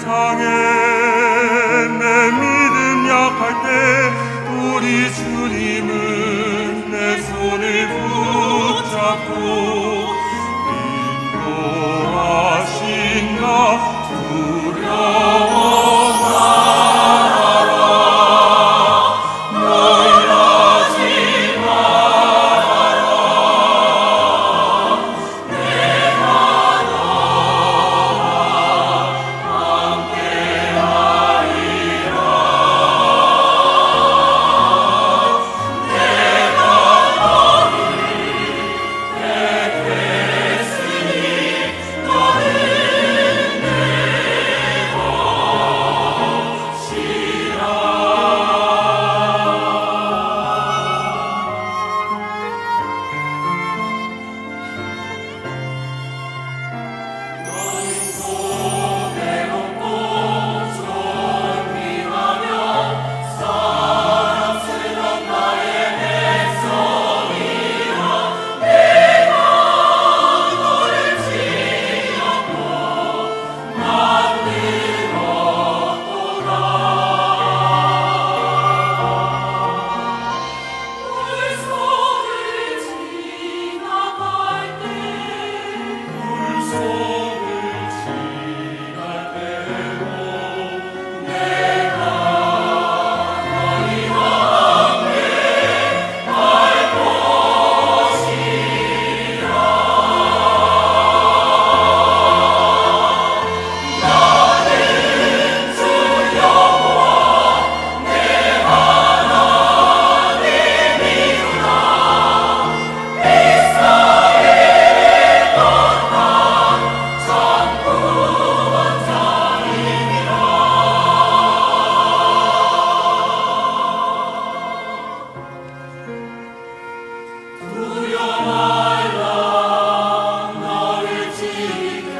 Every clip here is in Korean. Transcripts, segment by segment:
세상에 내 믿음 약할 때 우리 주님은 내 손을 붙잡고 인도하신다. 두려워 말아라. 놀라지 말아라. 내가 너와 함께하리라. 내가 너를 택했으니 너는 내 것이라. 너는 고대롭고 존귀하며 사랑스런 나의 백성이라. 내가 너를 지었고 만들었도다. 물속을 지나갈 때 물속을 지날 때도 내가 너희와 함께 할 것이라. 나는 주 여호와 내 하나님이로다. 이스라엘의 떠난 창구 원장이니라. 두려 말라. 나를 지켜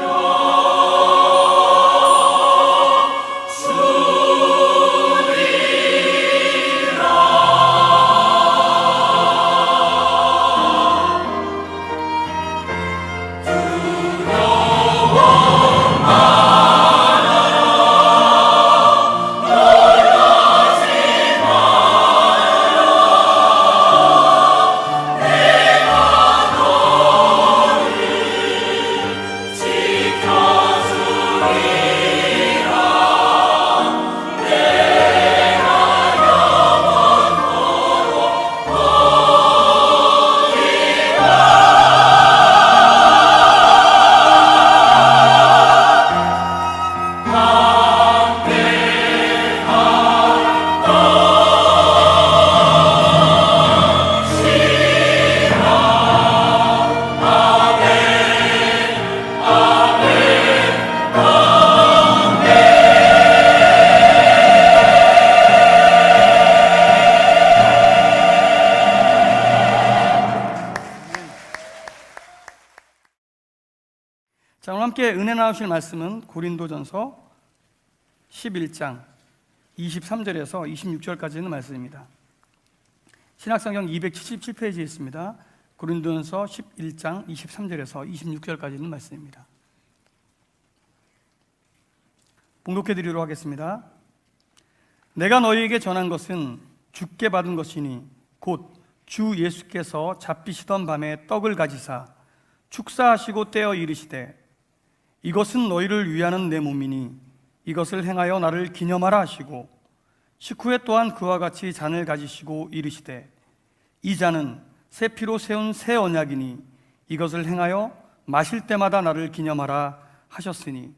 자, 오늘 함께 은혜 나누실 말씀은 고린도전서 11장 23절에서 26절까지 있는 말씀입니다. 신약성경 277페이지에 있습니다. 고린도전서 11장 23절에서 26절까지 있는 말씀입니다. 봉독해 드리도록 하겠습니다. 내가 너희에게 전한 것은 주께 받은 것이니 곧 주 예수께서 잡히시던 밤에 떡을 가지사 축사하시고 떼어 이르시되 이것은 너희를 위하는 내 몸이니 이것을 행하여 나를 기념하라 하시고 식후에 또한 그와 같이 잔을 가지시고 이르시되 이 잔은 새 피로 세운 새 언약이니 이것을 행하여 마실 때마다 나를 기념하라 하셨으니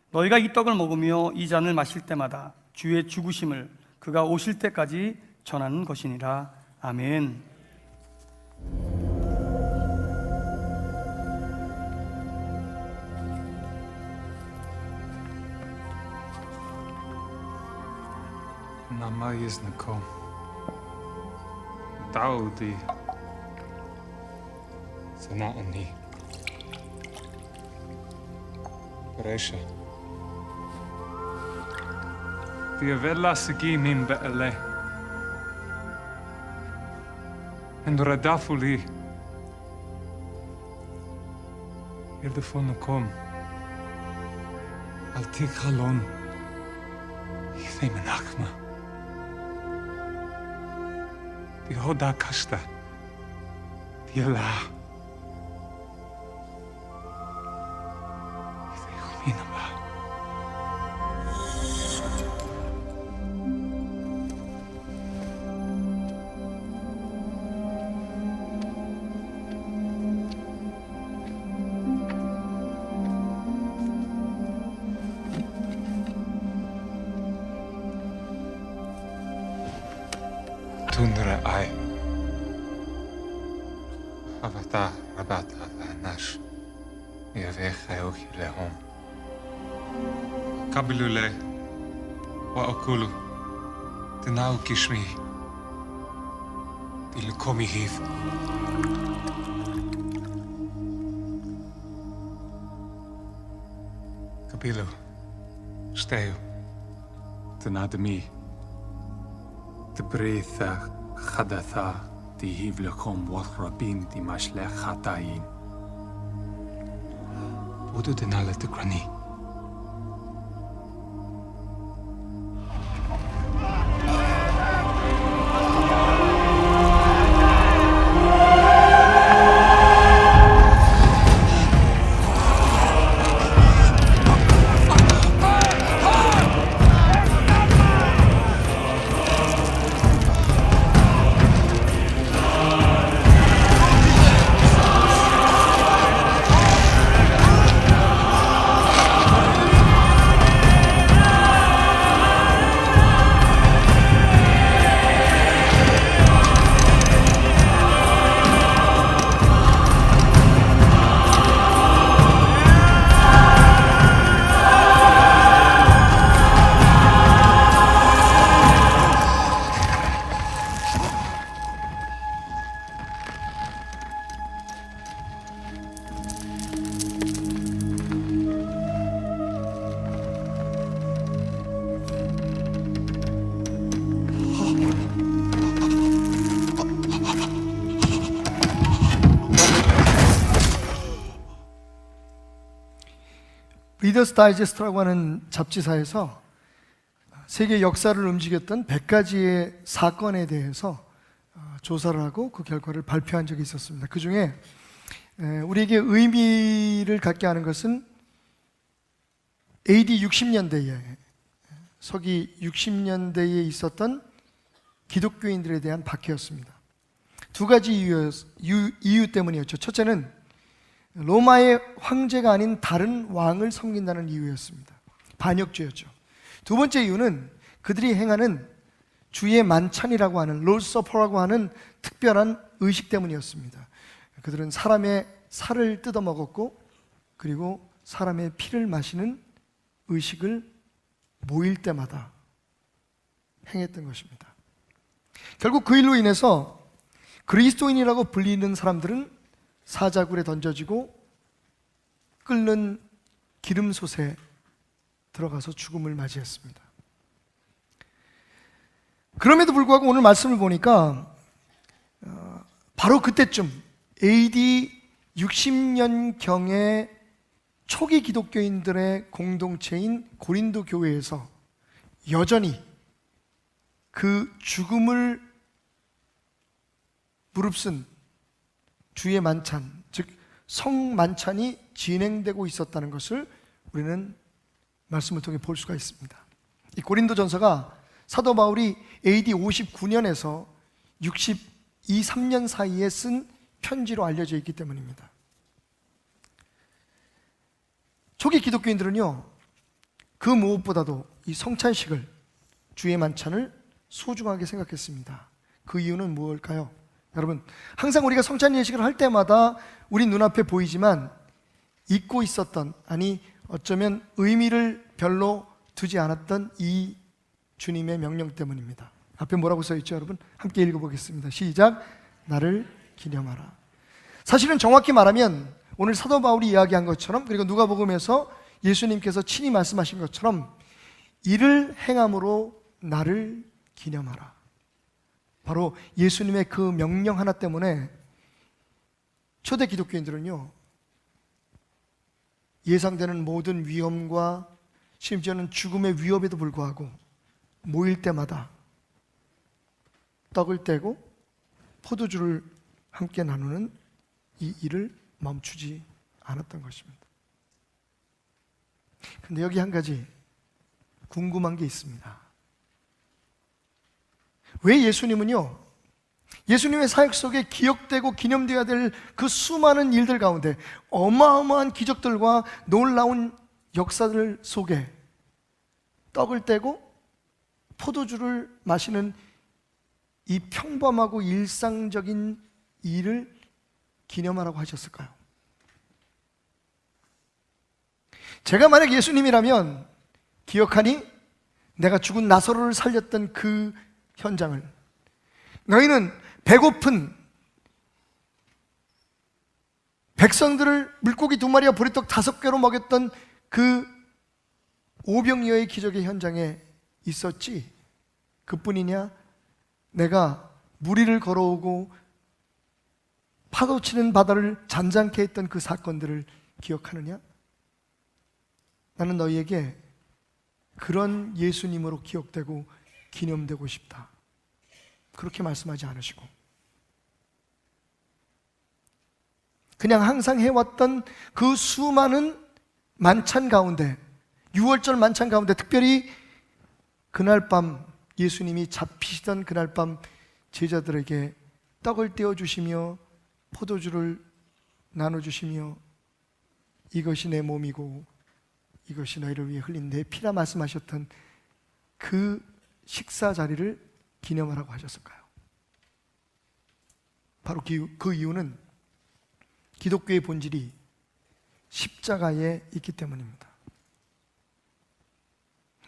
너희가 이 떡을 먹으며 이 잔을 마실 때마다 주의 죽으심을 그가 오실 때까지 전하는 것이니라. 아멘. Nama jest nako. Daudi. Sana'ani. Resha. Diavella sigi min be'ele. Endoradafuli. Ildefonakom. Altik halon. Ddim yn achma. Di hoda casta. Di la. Ddim yn yma. Tundra ai. Avata rabata nash. Yavech ayok lehom. Kabilule. Wa okulu. Tenau kishmi. Dilkomi hiv. Kabilu. Steu. Tenademi. De breitha chadatha di hiflecom wathrabin di mashlech chatayin. Bodo denale de grani. 리더스 다이제스트라고 하는 잡지사에서 세계 역사를 움직였던 100가지의 사건에 대해서 조사를 하고 그 결과를 발표한 적이 있었습니다. 그 중에 우리에게 의미를 갖게 하는 것은 AD 60년대에 서기 60년대에 있었던 기독교인들에 대한 박해였습니다. 두 가지 이유 때문이었죠. 첫째는 로마의 황제가 아닌 다른 왕을 섬긴다는 이유였습니다. 반역죄였죠. 두 번째 이유는 그들이 행하는 주의 만찬이라고 하는 롤서퍼라고 하는 특별한 의식 때문이었습니다. 그들은 사람의 살을 뜯어 먹었고 그리고 사람의 피를 마시는 의식을 모일 때마다 행했던 것입니다. 결국 그 일로 인해서 그리스도인이라고 불리는 사람들은 사자굴에 던져지고 끓는 기름솥에 들어가서 죽음을 맞이했습니다. 그럼에도 불구하고 오늘 말씀을 보니까 바로 그때쯤 AD 60년경의 초기 기독교인들의 공동체인 고린도 교회에서 여전히 그 죽음을 무릅쓴 주의 만찬, 즉 성만찬이 진행되고 있었다는 것을 우리는 말씀을 통해 볼 수가 있습니다. 이 고린도전서가 사도 바울이 AD 59년에서 62, 3년 사이에 쓴 편지로 알려져 있기 때문입니다. 초기 기독교인들은요, 그 무엇보다도 이 성찬식을, 주의 만찬을 소중하게 생각했습니다. 그 이유는 무엇일까요? 여러분, 항상 우리가 성찬 예식을 할 때마다 우리 눈앞에 보이지만 잊고 있었던, 아니 어쩌면 의미를 별로 두지 않았던 이 주님의 명령 때문입니다. 앞에 뭐라고 써 있죠, 여러분? 함께 읽어보겠습니다. 시작. 나를 기념하라. 사실은 정확히 말하면 오늘 사도 바울이 이야기한 것처럼, 그리고 누가복음에서 예수님께서 친히 말씀하신 것처럼 이를 행함으로 나를 기념하라. 바로 예수님의 그 명령 하나 때문에 초대 기독교인들은요, 예상되는 모든 위험과 심지어는 죽음의 위협에도 불구하고 모일 때마다 떡을 떼고 포도주를 함께 나누는 이 일을 멈추지 않았던 것입니다. 근데 여기 한 가지 궁금한 게 있습니다. 왜 예수님의 사역 속에 기억되고 기념되어야 될 그 수많은 일들 가운데, 어마어마한 기적들과 놀라운 역사들 속에 떡을 떼고 포도주를 마시는 이 평범하고 일상적인 일을 기념하라고 하셨을까요? 제가 만약 예수님이라면, 기억하니? 내가 죽은 나사로를 살렸던 그 현장을, 너희는 배고픈 백성들을 물고기 2마리와 보리떡 5개로 먹였던 그 오병이어의 기적의 현장에 있었지? 그뿐이냐? 내가 무리를 걸어오고 파도치는 바다를 잔잔케 했던 그 사건들을 기억하느냐? 나는 너희에게 그런 예수님으로 기억되고 기념되고 싶다, 그렇게 말씀하지 않으시고, 그냥 항상 해왔던 그 수많은 만찬 가운데, 6월절 만찬 가운데, 특별히 그날 밤 예수님이 잡히시던 그날 밤 제자들에게 떡을 떼어주시며 포도주를 나눠주시며 이것이 내 몸이고 이것이 너희를 위해 흘린 내 피라 말씀하셨던 그 식사 자리를 기념하라고 하셨을까요? 바로 그 이유는 기독교의 본질이 십자가에 있기 때문입니다.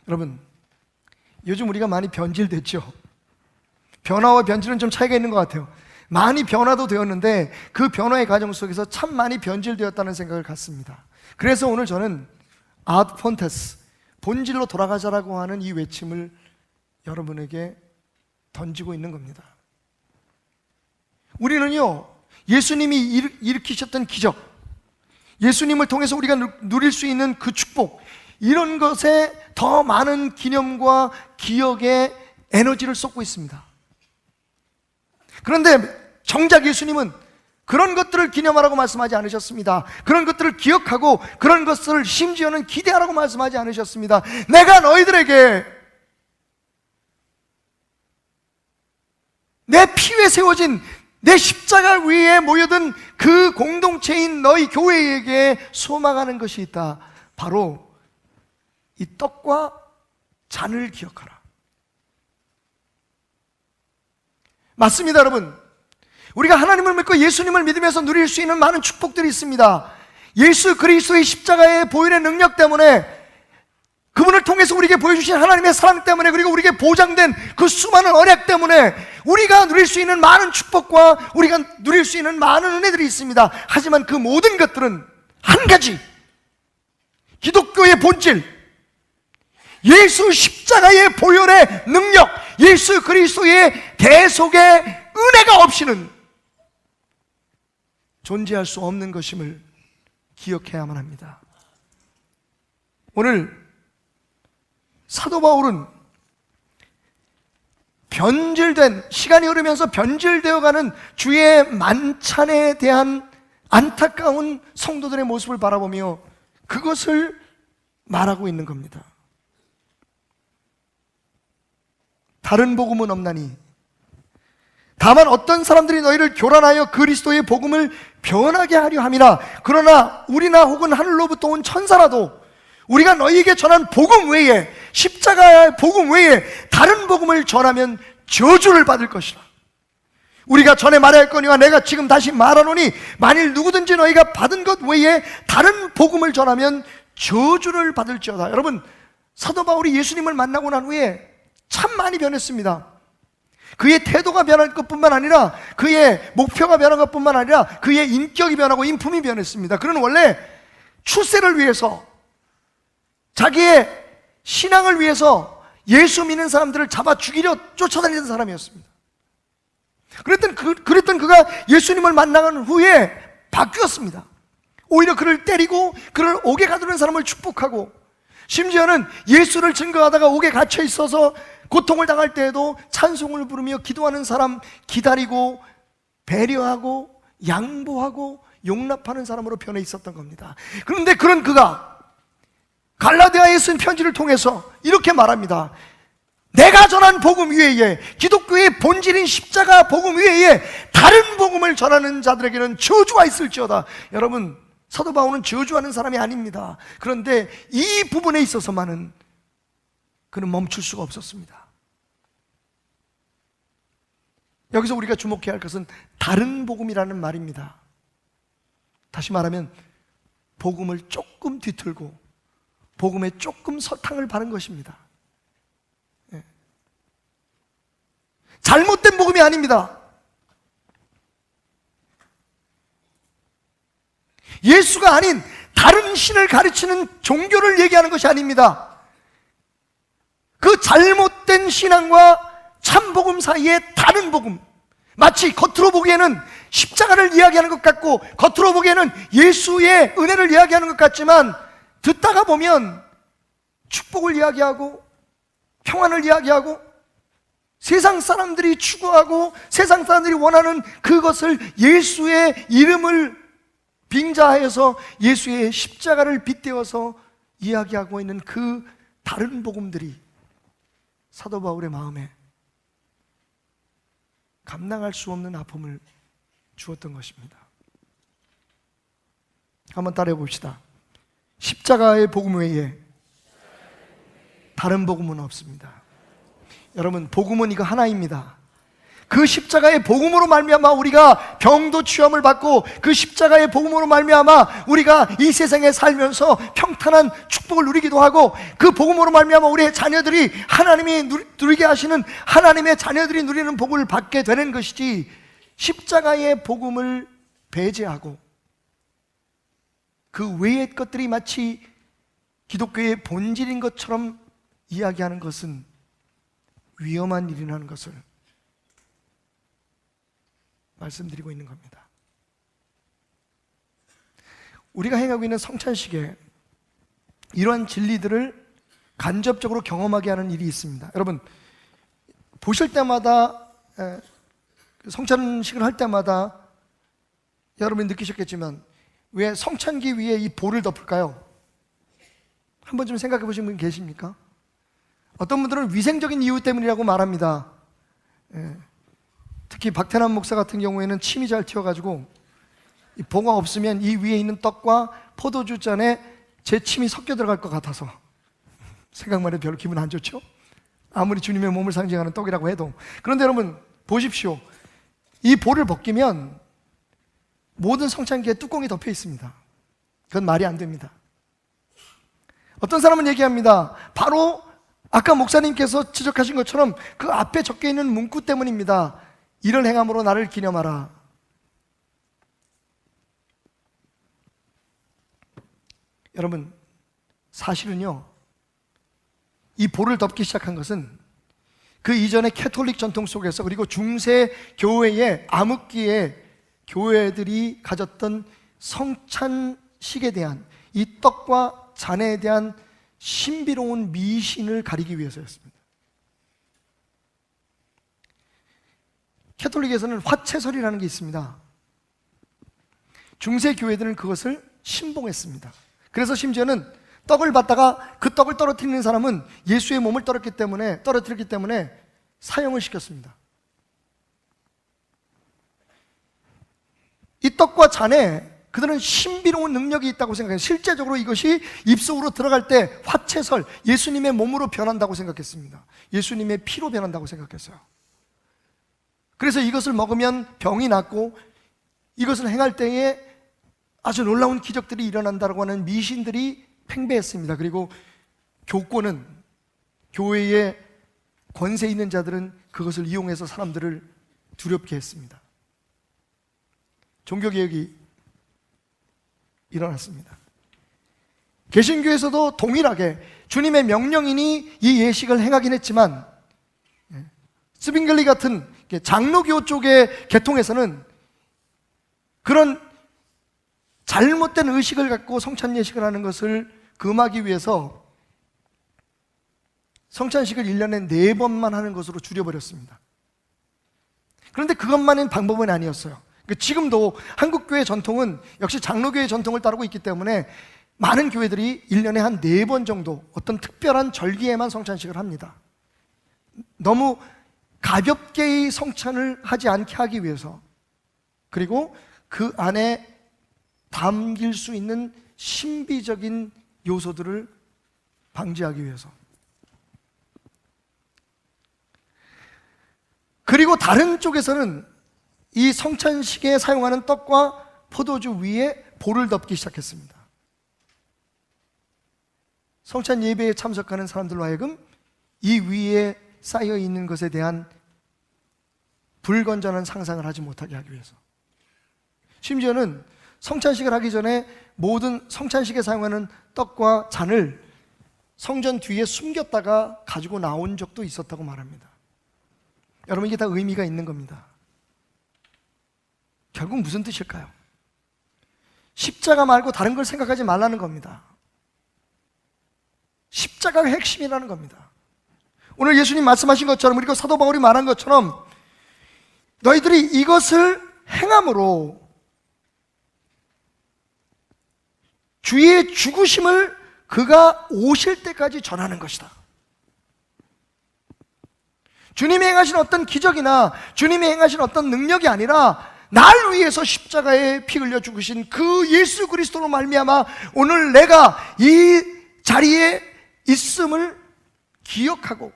여러분, 요즘 우리가 많이 변질됐죠? 변화와 변질은 좀 차이가 있는 것 같아요. 많이 변화도 되었는데 그 변화의 과정 속에서 참 많이 변질되었다는 생각을 갖습니다. 그래서 오늘 저는 아드 폰테스, 본질로 돌아가자라고 하는 이 외침을 여러분에게 던지고 있는 겁니다. 우리는요, 예수님이 일으키셨던 기적, 예수님을 통해서 우리가 누릴 수 있는 그 축복, 이런 것에 더 많은 기념과 기억에 에너지를 쏟고 있습니다. 그런데 정작 예수님은 그런 것들을 기념하라고 말씀하지 않으셨습니다. 그런 것들을 기억하고 그런 것을 심지어는 기대하라고 말씀하지 않으셨습니다. 내가 너희들에게 내 피 위에 세워진 내 십자가 위에 모여든 그 공동체인 너희 교회에게 소망하는 것이 있다. 바로 이 떡과 잔을 기억하라. 맞습니다, 여러분. 우리가 하나님을 믿고 예수님을 믿으면서 누릴 수 있는 많은 축복들이 있습니다. 예수 그리스도의 십자가의 보혈의 능력 때문에, 그분을 통해서 우리에게 보여주신 하나님의 사랑 때문에, 그리고 우리에게 보장된 그 수많은 언약 때문에 우리가 누릴 수 있는 많은 축복과 우리가 누릴 수 있는 많은 은혜들이 있습니다. 하지만 그 모든 것들은 한 가지, 기독교의 본질, 예수 십자가의 보혈의 능력, 예수 그리스도의 대속의 은혜가 없이는 존재할 수 없는 것임을 기억해야만 합니다. 오늘 사도 바울은 시간이 흐르면서 변질되어가는 주의 만찬에 대한 안타까운 성도들의 모습을 바라보며 그것을 말하고 있는 겁니다. 다른 복음은 없나니 다만 어떤 사람들이 너희를 교란하여 그리스도의 복음을 변하게 하려 함이라. 그러나 우리나 혹은 하늘로부터 온 천사라도 우리가 너희에게 전한 복음 외에, 십자가의 복음 외에 다른 복음을 전하면 저주를 받을 것이라. 우리가 전에 말하였거니와 내가 지금 다시 말하노니 만일 누구든지 너희가 받은 것 외에 다른 복음을 전하면 저주를 받을지어다. 여러분, 사도 바울이 예수님을 만나고 난 후에 참 많이 변했습니다. 그의 태도가 변할 것뿐만 아니라 그의 목표가 변한 것뿐만 아니라 그의 인격이 변하고 인품이 변했습니다. 그는 원래 출세를 위해서, 자기의 신앙을 위해서 예수 믿는 사람들을 잡아 죽이려 쫓아다니던 사람이었습니다. 그랬던 그가 예수님을 만나는 후에 바뀌었습니다. 오히려 그를 때리고 그를 옥에 가두는 사람을 축복하고, 심지어는 예수를 증거하다가 옥에 갇혀 있어서 고통을 당할 때에도 찬송을 부르며 기도하는 사람, 기다리고 배려하고 양보하고 용납하는 사람으로 변해 있었던 겁니다. 그런데 그런 그가 갈라디아에 쓴 편지를 통해서 이렇게 말합니다. 내가 전한 복음 위에, 기독교의 본질인 십자가 복음 위에 다른 복음을 전하는 자들에게는 저주가 있을지어다. 여러분, 사도 바울은 저주하는 사람이 아닙니다. 그런데 이 부분에 있어서만은 그는 멈출 수가 없었습니다. 여기서 우리가 주목해야 할 것은 다른 복음이라는 말입니다. 다시 말하면 복음을 조금 뒤틀고 복음에 조금 설탕을 바른 것입니다. 잘못된 복음이 아닙니다. 예수가 아닌 다른 신을 가르치는 종교를 얘기하는 것이 아닙니다. 그 잘못된 신앙과 참복음 사이에 다른 복음, 마치 겉으로 보기에는 십자가를 이야기하는 것 같고 겉으로 보기에는 예수의 은혜를 이야기하는 것 같지만 듣다가 보면 축복을 이야기하고 평안을 이야기하고 세상 사람들이 추구하고 세상 사람들이 원하는 그것을 예수의 이름을 빙자하여서 예수의 십자가를 빗대어서 이야기하고 있는 그 다른 복음들이 사도 바울의 마음에 감당할 수 없는 아픔을 주었던 것입니다. 한번 따라해 봅시다. 십자가의 복음 외에 다른 복음은 없습니다. 여러분, 복음은 이거 하나입니다. 그 십자가의 복음으로 말미암아 우리가 병도 치유함을 받고 그 십자가의 복음으로 말미암아 우리가 이 세상에 살면서 평탄한 축복을 누리기도 하고 그 복음으로 말미암아 우리의 자녀들이 하나님이 누리게 하시는 하나님의 자녀들이 누리는 복을 받게 되는 것이지, 십자가의 복음을 배제하고 그 외의 것들이 마치 기독교의 본질인 것처럼 이야기하는 것은 위험한 일이라는 것을 말씀드리고 있는 겁니다. 우리가 행하고 있는 성찬식에 이러한 진리들을 간접적으로 경험하게 하는 일이 있습니다. 여러분, 보실 때마다 성찬식을 할 때마다 여러분이 느끼셨겠지만 왜 성찬기 위에 이 볼을 덮을까요? 한 번쯤 생각해 보신 분 계십니까? 어떤 분들은 위생적인 이유 때문이라고 말합니다. 특히 박태남 목사 같은 경우에는 침이 잘 튀어가지고 이 보가 없으면 이 위에 있는 떡과 포도주 잔에 제 침이 섞여 들어갈 것 같아서 생각만 해도 별로 기분 안 좋죠? 아무리 주님의 몸을 상징하는 떡이라고 해도. 그런데 여러분 보십시오. 이 볼을 벗기면 모든 성찬기에 뚜껑이 덮여 있습니다. 그건 말이 안 됩니다. 어떤 사람은 얘기합니다. 바로 아까 목사님께서 지적하신 것처럼 그 앞에 적혀 있는 문구 때문입니다. 이를 행함으로 나를 기념하라. 여러분, 사실은요, 이 볼을 덮기 시작한 것은 그 이전의 캐톨릭 전통 속에서, 그리고 중세 교회의 암흑기에 교회들이 가졌던 성찬식에 대한 이 떡과 잔에 대한 신비로운 미신을 가리기 위해서였습니다. 캐톨릭에서는 화채설이라는 게 있습니다. 중세 교회들은 그것을 신봉했습니다. 그래서 심지어는 떡을 받다가 그 떡을 떨어뜨리는 사람은 예수의 몸을 떨어뜨렸기 때문에 사형을 시켰습니다. 이 떡과 잔에 그들은 신비로운 능력이 있다고 생각해요. 실제적으로 이것이 입속으로 들어갈 때 화채설, 예수님의 몸으로 변한다고 생각했습니다. 예수님의 피로 변한다고 생각했어요. 그래서 이것을 먹으면 병이 낫고 이것을 행할 때에 아주 놀라운 기적들이 일어난다고 하는 미신들이 팽배했습니다. 그리고 교권은, 교회의 권세 있는 자들은 그것을 이용해서 사람들을 두렵게 했습니다. 종교개혁이 일어났습니다. 개신교에서도 동일하게 주님의 명령이니 이 예식을 행하긴 했지만, 스빙글리 같은 장로교 쪽의 계통에서는 그런 잘못된 의식을 갖고 성찬 예식을 하는 것을 금하기 위해서 성찬식을 1년에 4번만 하는 것으로 줄여버렸습니다. 그런데 그것만은 방법은 아니었어요. 지금도 한국교회 전통은 역시 장로교회 전통을 따르고 있기 때문에 많은 교회들이 1년에 한 4번 정도 어떤 특별한 절기에만 성찬식을 합니다. 너무 가볍게 이 성찬을 하지 않게 하기 위해서, 그리고 그 안에 담길 수 있는 신비적인 요소들을 방지하기 위해서. 그리고 다른 쪽에서는 이 성찬식에 사용하는 떡과 포도주 위에 볼을 덮기 시작했습니다. 성찬 예배에 참석하는 사람들로 하여금 이 위에 쌓여 있는 것에 대한 불건전한 상상을 하지 못하게 하기 위해서. 심지어는 성찬식을 하기 전에 모든 성찬식에 사용하는 떡과 잔을 성전 뒤에 숨겼다가 가지고 나온 적도 있었다고 말합니다. 여러분, 이게 다 의미가 있는 겁니다. 결국 무슨 뜻일까요? 십자가 말고 다른 걸 생각하지 말라는 겁니다. 십자가가 핵심이라는 겁니다. 오늘 예수님 말씀하신 것처럼, 그리고 사도 바울이 말한 것처럼 너희들이 이것을 행함으로 주의 죽으심을 그가 오실 때까지 전하는 것이다. 주님이 행하신 어떤 기적이나 주님이 행하신 어떤 능력이 아니라 날 위해서 십자가에 피 흘려 죽으신 그 예수 그리스도로 말미암아 오늘 내가 이 자리에 있음을 기억하고,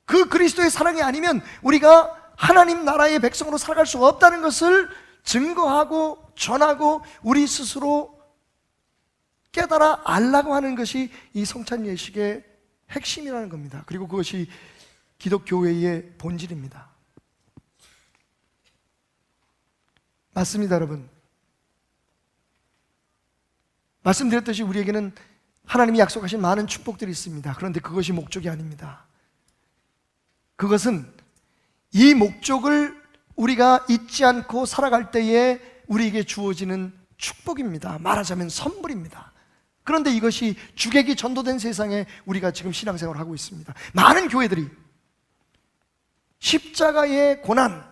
그 그리스도의 사랑이 아니면 우리가 하나님 나라의 백성으로 살아갈 수 없다는 것을 증거하고 전하고 우리 스스로 깨달아 알라고 하는 것이 이 성찬 예식의 핵심이라는 겁니다. 그리고 그것이 기독교회의 본질입니다. 맞습니다, 여러분. 말씀드렸듯이 우리에게는 하나님이 약속하신 많은 축복들이 있습니다. 그런데 그것이 목적이 아닙니다. 그것은 이 목적을 우리가 잊지 않고 살아갈 때에 우리에게 주어지는 축복입니다. 말하자면 선물입니다. 그런데 이것이 주객이 전도된 세상에 우리가 지금 신앙생활을 하고 있습니다. 많은 교회들이 십자가의 고난,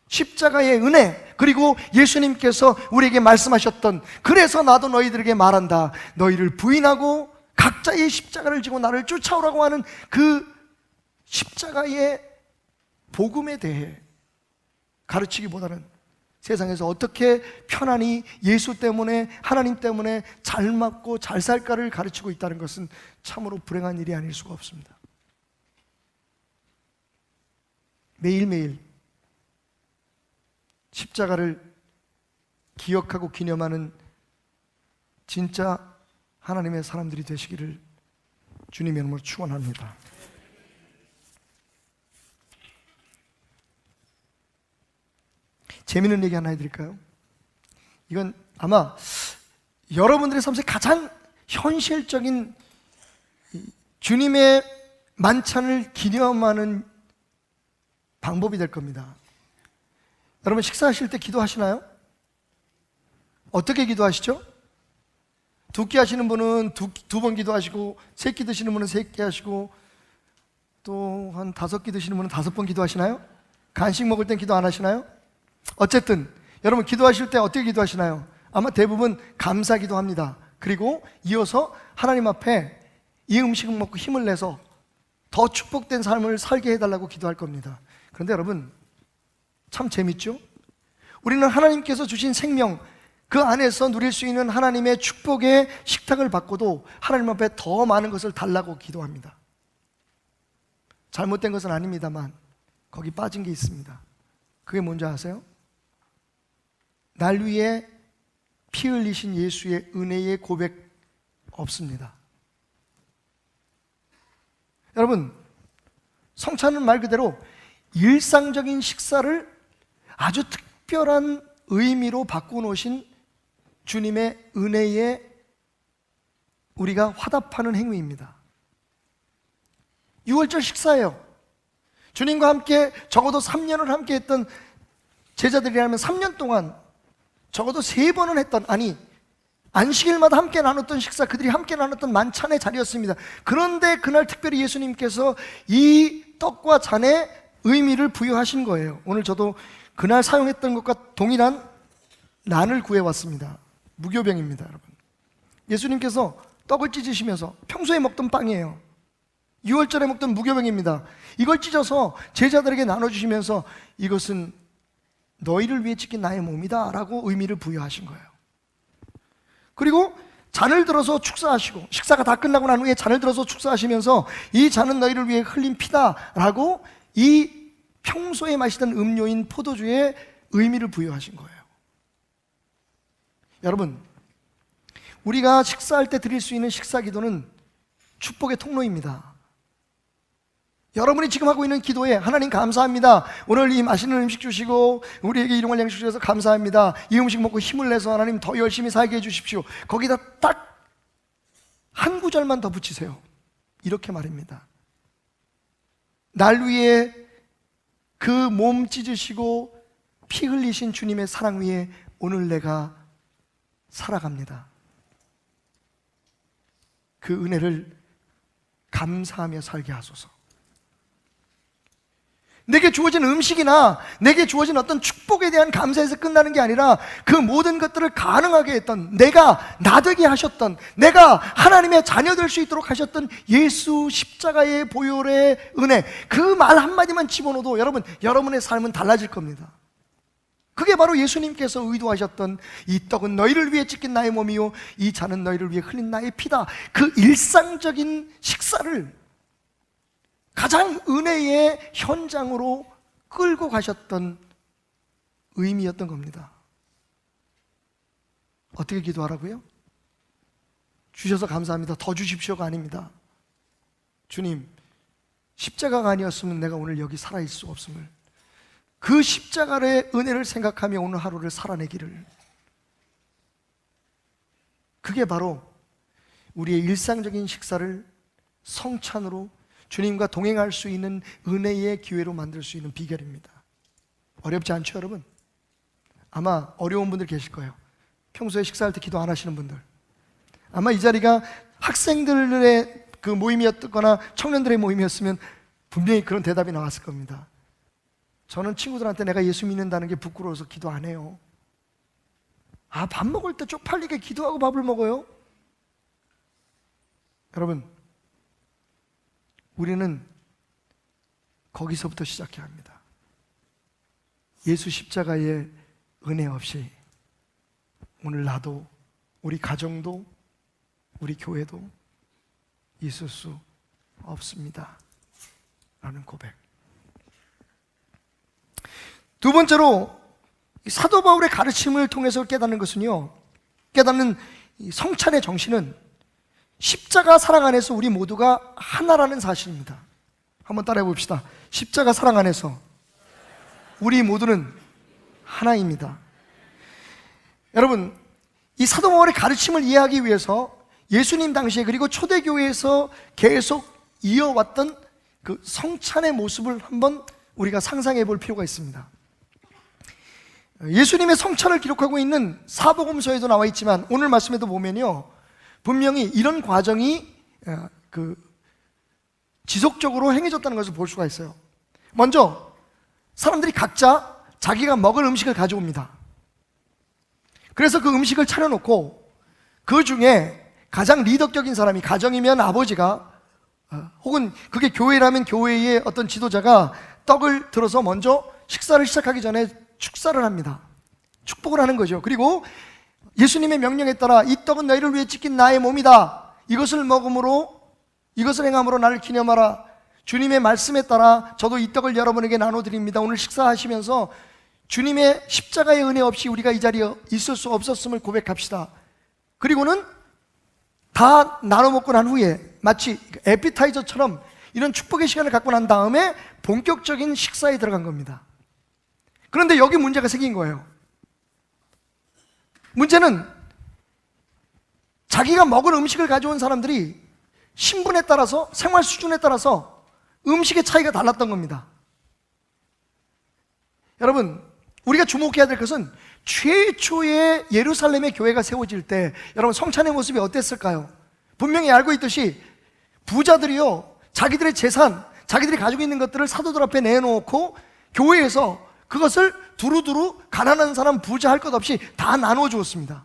십자가의 은혜, 그리고 예수님께서 우리에게 말씀하셨던, 그래서 나도 너희들에게 말한다, 너희를 부인하고 각자의 십자가를 지고 나를 쫓아오라고 하는 그 십자가의 복음에 대해 가르치기보다는 세상에서 어떻게 편안히 예수 때문에, 하나님 때문에 잘 맞고 잘 살까를 가르치고 있다는 것은 참으로 불행한 일이 아닐 수가 없습니다. 매일매일 십자가를 기억하고 기념하는 진짜 하나님의 사람들이 되시기를 주님의 이름으로 축원합니다. 재미있는 얘기 하나 해드릴까요? 이건 아마 여러분들의 삶에서 가장 현실적인 주님의 만찬을 기념하는 방법이 될 겁니다. 여러분, 식사하실 때 기도하시나요? 어떻게 기도하시죠? 두 끼 하시는 분은 두 번 기도하시고, 세 끼 드시는 분은 세 끼 하시고, 또 한 5끼 드시는 분은 5번 기도하시나요? 간식 먹을 땐 기도 안 하시나요? 어쨌든 여러분, 기도하실 때 어떻게 기도하시나요? 아마 대부분 감사 기도합니다. 그리고 이어서 하나님 앞에 이 음식을 먹고 힘을 내서 더 축복된 삶을 살게 해달라고 기도할 겁니다. 그런데 여러분, 참 재밌죠? 우리는 하나님께서 주신 생명, 그 안에서 누릴 수 있는 하나님의 축복의 식탁을 받고도 하나님 앞에 더 많은 것을 달라고 기도합니다. 잘못된 것은 아닙니다만 거기 빠진 게 있습니다. 그게 뭔지 아세요? 날 위해 피 흘리신 예수의 은혜의 고백 없습니다. 여러분, 성찬은 말 그대로 일상적인 식사를 아주 특별한 의미로 바꿔놓으신 주님의 은혜에 우리가 화답하는 행위입니다. 유월절 식사예요. 주님과 함께 적어도 3년을 함께 했던 제자들이라면 3년 동안 적어도 3번은 했던, 안식일마다 함께 나눴던 식사, 그들이 함께 나눴던 만찬의 자리였습니다. 그런데 그날 특별히 예수님께서 이 떡과 잔에 의미를 부여하신 거예요. 오늘 저도 그날 사용했던 것과 동일한 난을 구해왔습니다. 무교병입니다, 여러분. 예수님께서 떡을 찢으시면서, 평소에 먹던 빵이에요. 6월절에 먹던 무교병입니다. 이걸 찢어서 제자들에게 나눠주시면서 이것은 너희를 위해 찢긴 나의 몸이다 라고 의미를 부여하신 거예요. 그리고 잔을 들어서 축사하시고, 식사가 다 끝나고 난 후에 잔을 들어서 축사하시면서 이 잔은 너희를 위해 흘린 피다 라고 이 평소에 마시던 음료인 포도주에 의미를 부여하신 거예요. 여러분, 우리가 식사할 때 드릴 수 있는 식사 기도는 축복의 통로입니다. 여러분이 지금 하고 있는 기도에 하나님 감사합니다, 오늘 이 맛있는 음식 주시고 우리에게 일용할 양식 주셔서 감사합니다, 이 음식 먹고 힘을 내서 하나님 더 열심히 살게 해주십시오, 거기다 딱 한 구절만 더 붙이세요. 이렇게 말입니다. 날 위해 그 몸 찢으시고 피 흘리신 주님의 사랑 위에 오늘 내가 살아갑니다. 그 은혜를 감사하며 살게 하소서. 내게 주어진 음식이나 내게 주어진 어떤 축복에 대한 감사에서 끝나는 게 아니라 그 모든 것들을 가능하게 했던, 내가 나 되게 하셨던, 내가 하나님의 자녀 될 수 있도록 하셨던 예수 십자가의 보혈의 은혜, 그 말 한마디만 집어넣어도 여러분, 여러분의 삶은 달라질 겁니다. 그게 바로 예수님께서 의도하셨던 이 떡은 너희를 위해 찢긴 나의 몸이요 이 잔은 너희를 위해 흘린 나의 피다, 그 일상적인 식사를 가장 은혜의 현장으로 끌고 가셨던 의미였던 겁니다. 어떻게 기도하라고요? 주셔서 감사합니다, 더 주십시오가 아닙니다. 주님, 십자가가 아니었으면 내가 오늘 여기 살아있을 수 없음을, 그 십자가의 은혜를 생각하며 오늘 하루를 살아내기를, 그게 바로 우리의 일상적인 식사를 성찬으로 주님과 동행할 수 있는 은혜의 기회로 만들 수 있는 비결입니다. 어렵지 않죠, 여러분? 아마 어려운 분들 계실 거예요. 평소에 식사할 때 기도 안 하시는 분들, 아마 이 자리가 학생들의 그 모임이었거나 청년들의 모임이었으면 분명히 그런 대답이 나왔을 겁니다. 저는 친구들한테 내가 예수 믿는다는 게 부끄러워서 기도 안 해요. 아, 밥 먹을 때 쪽팔리게 기도하고 밥을 먹어요? 여러분, 우리는 거기서부터 시작해야 합니다. 예수 십자가의 은혜 없이 오늘 나도, 우리 가정도, 우리 교회도 있을 수 없습니다 라는 고백. 두 번째로, 사도 바울의 가르침을 통해서 깨닫는 것은요, 깨닫는 이 성찬의 정신은 십자가 사랑 안에서 우리 모두가 하나라는 사실입니다. 한번 따라해 봅시다. 십자가 사랑 안에서 우리 모두는 하나입니다. 여러분, 이 사도 바울의 가르침을 이해하기 위해서 예수님 당시에, 그리고 초대교회에서 계속 이어왔던 그 성찬의 모습을 한번 우리가 상상해 볼 필요가 있습니다. 예수님의 성찬을 기록하고 있는 사복음서에도 나와 있지만 오늘 말씀에도 보면요, 분명히 이런 과정이 지속적으로 행해졌다는 것을 볼 수가 있어요. 먼저 사람들이 각자 자기가 먹을 음식을 가져옵니다. 그래서 그 음식을 차려놓고 그 중에 가장 리더격인 사람이, 가정이면 아버지가, 혹은 그게 교회라면 교회의 어떤 지도자가 떡을 들어서 먼저 식사를 시작하기 전에 축사를 합니다. 축복을 하는 거죠. 그리고 예수님의 명령에 따라 이 떡은 너희를 위해 찢긴 나의 몸이다, 이것을 먹음으로, 이것을 행함으로 나를 기념하라, 주님의 말씀에 따라 저도 이 떡을 여러분에게 나눠드립니다. 오늘 식사하시면서 주님의 십자가의 은혜 없이 우리가 이 자리에 있을 수 없었음을 고백합시다. 그리고는 다 나눠 먹고 난 후에 마치 에피타이저처럼 이런 축복의 시간을 갖고 난 다음에 본격적인 식사에 들어간 겁니다. 그런데 여기 문제가 생긴 거예요. 문제는 자기가 먹을 음식을 가져온 사람들이 신분에 따라서, 생활 수준에 따라서 음식의 차이가 달랐던 겁니다. 여러분, 우리가 주목해야 될 것은 최초의 예루살렘의 교회가 세워질 때 여러분 성찬의 모습이 어땠을까요? 분명히 알고 있듯이 부자들이요, 자기들의 재산, 자기들이 가지고 있는 것들을 사도들 앞에 내놓고 교회에서 그것을 두루두루 가난한 사람 부자 할 것 없이 다 나눠 주었습니다.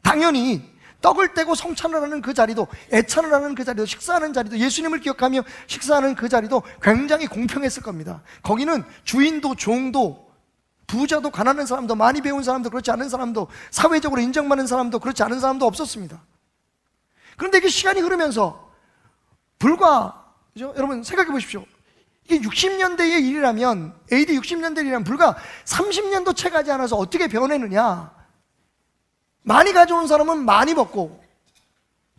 당연히 떡을 떼고 성찬을 하는 그 자리도, 애찬을 하는 그 자리도, 식사하는 자리도, 예수님을 기억하며 식사하는 그 자리도 굉장히 공평했을 겁니다. 거기는 주인도 종도 부자도 가난한 사람도 많이 배운 사람도 그렇지 않은 사람도 사회적으로 인정받는 사람도 그렇지 않은 사람도 없었습니다. 그런데 이게 시간이 흐르면서 불과, 그죠? 여러분 생각해 보십시오. 이게 60년대의 일이라면, AD 60년대 일이라면 불과 30년도 채 가지 않아서 어떻게 변했느냐. 많이 가져온 사람은 많이 먹고,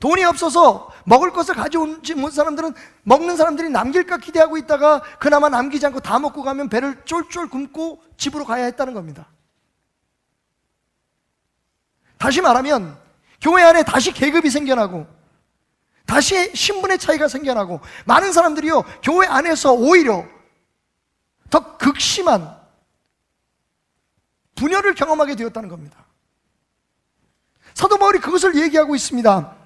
돈이 없어서 먹을 것을 가져오지 못한 사람들은, 먹는 사람들이 남길까 기대하고 있다가 그나마 남기지 않고 다 먹고 가면 배를 쫄쫄 굶고 집으로 가야 했다는 겁니다. 다시 말하면 교회 안에 다시 계급이 생겨나고 다시 신분의 차이가 생겨나고 많은 사람들이요, 교회 안에서 오히려 더 극심한 분열을 경험하게 되었다는 겁니다. 사도 바울이 그것을 얘기하고 있습니다.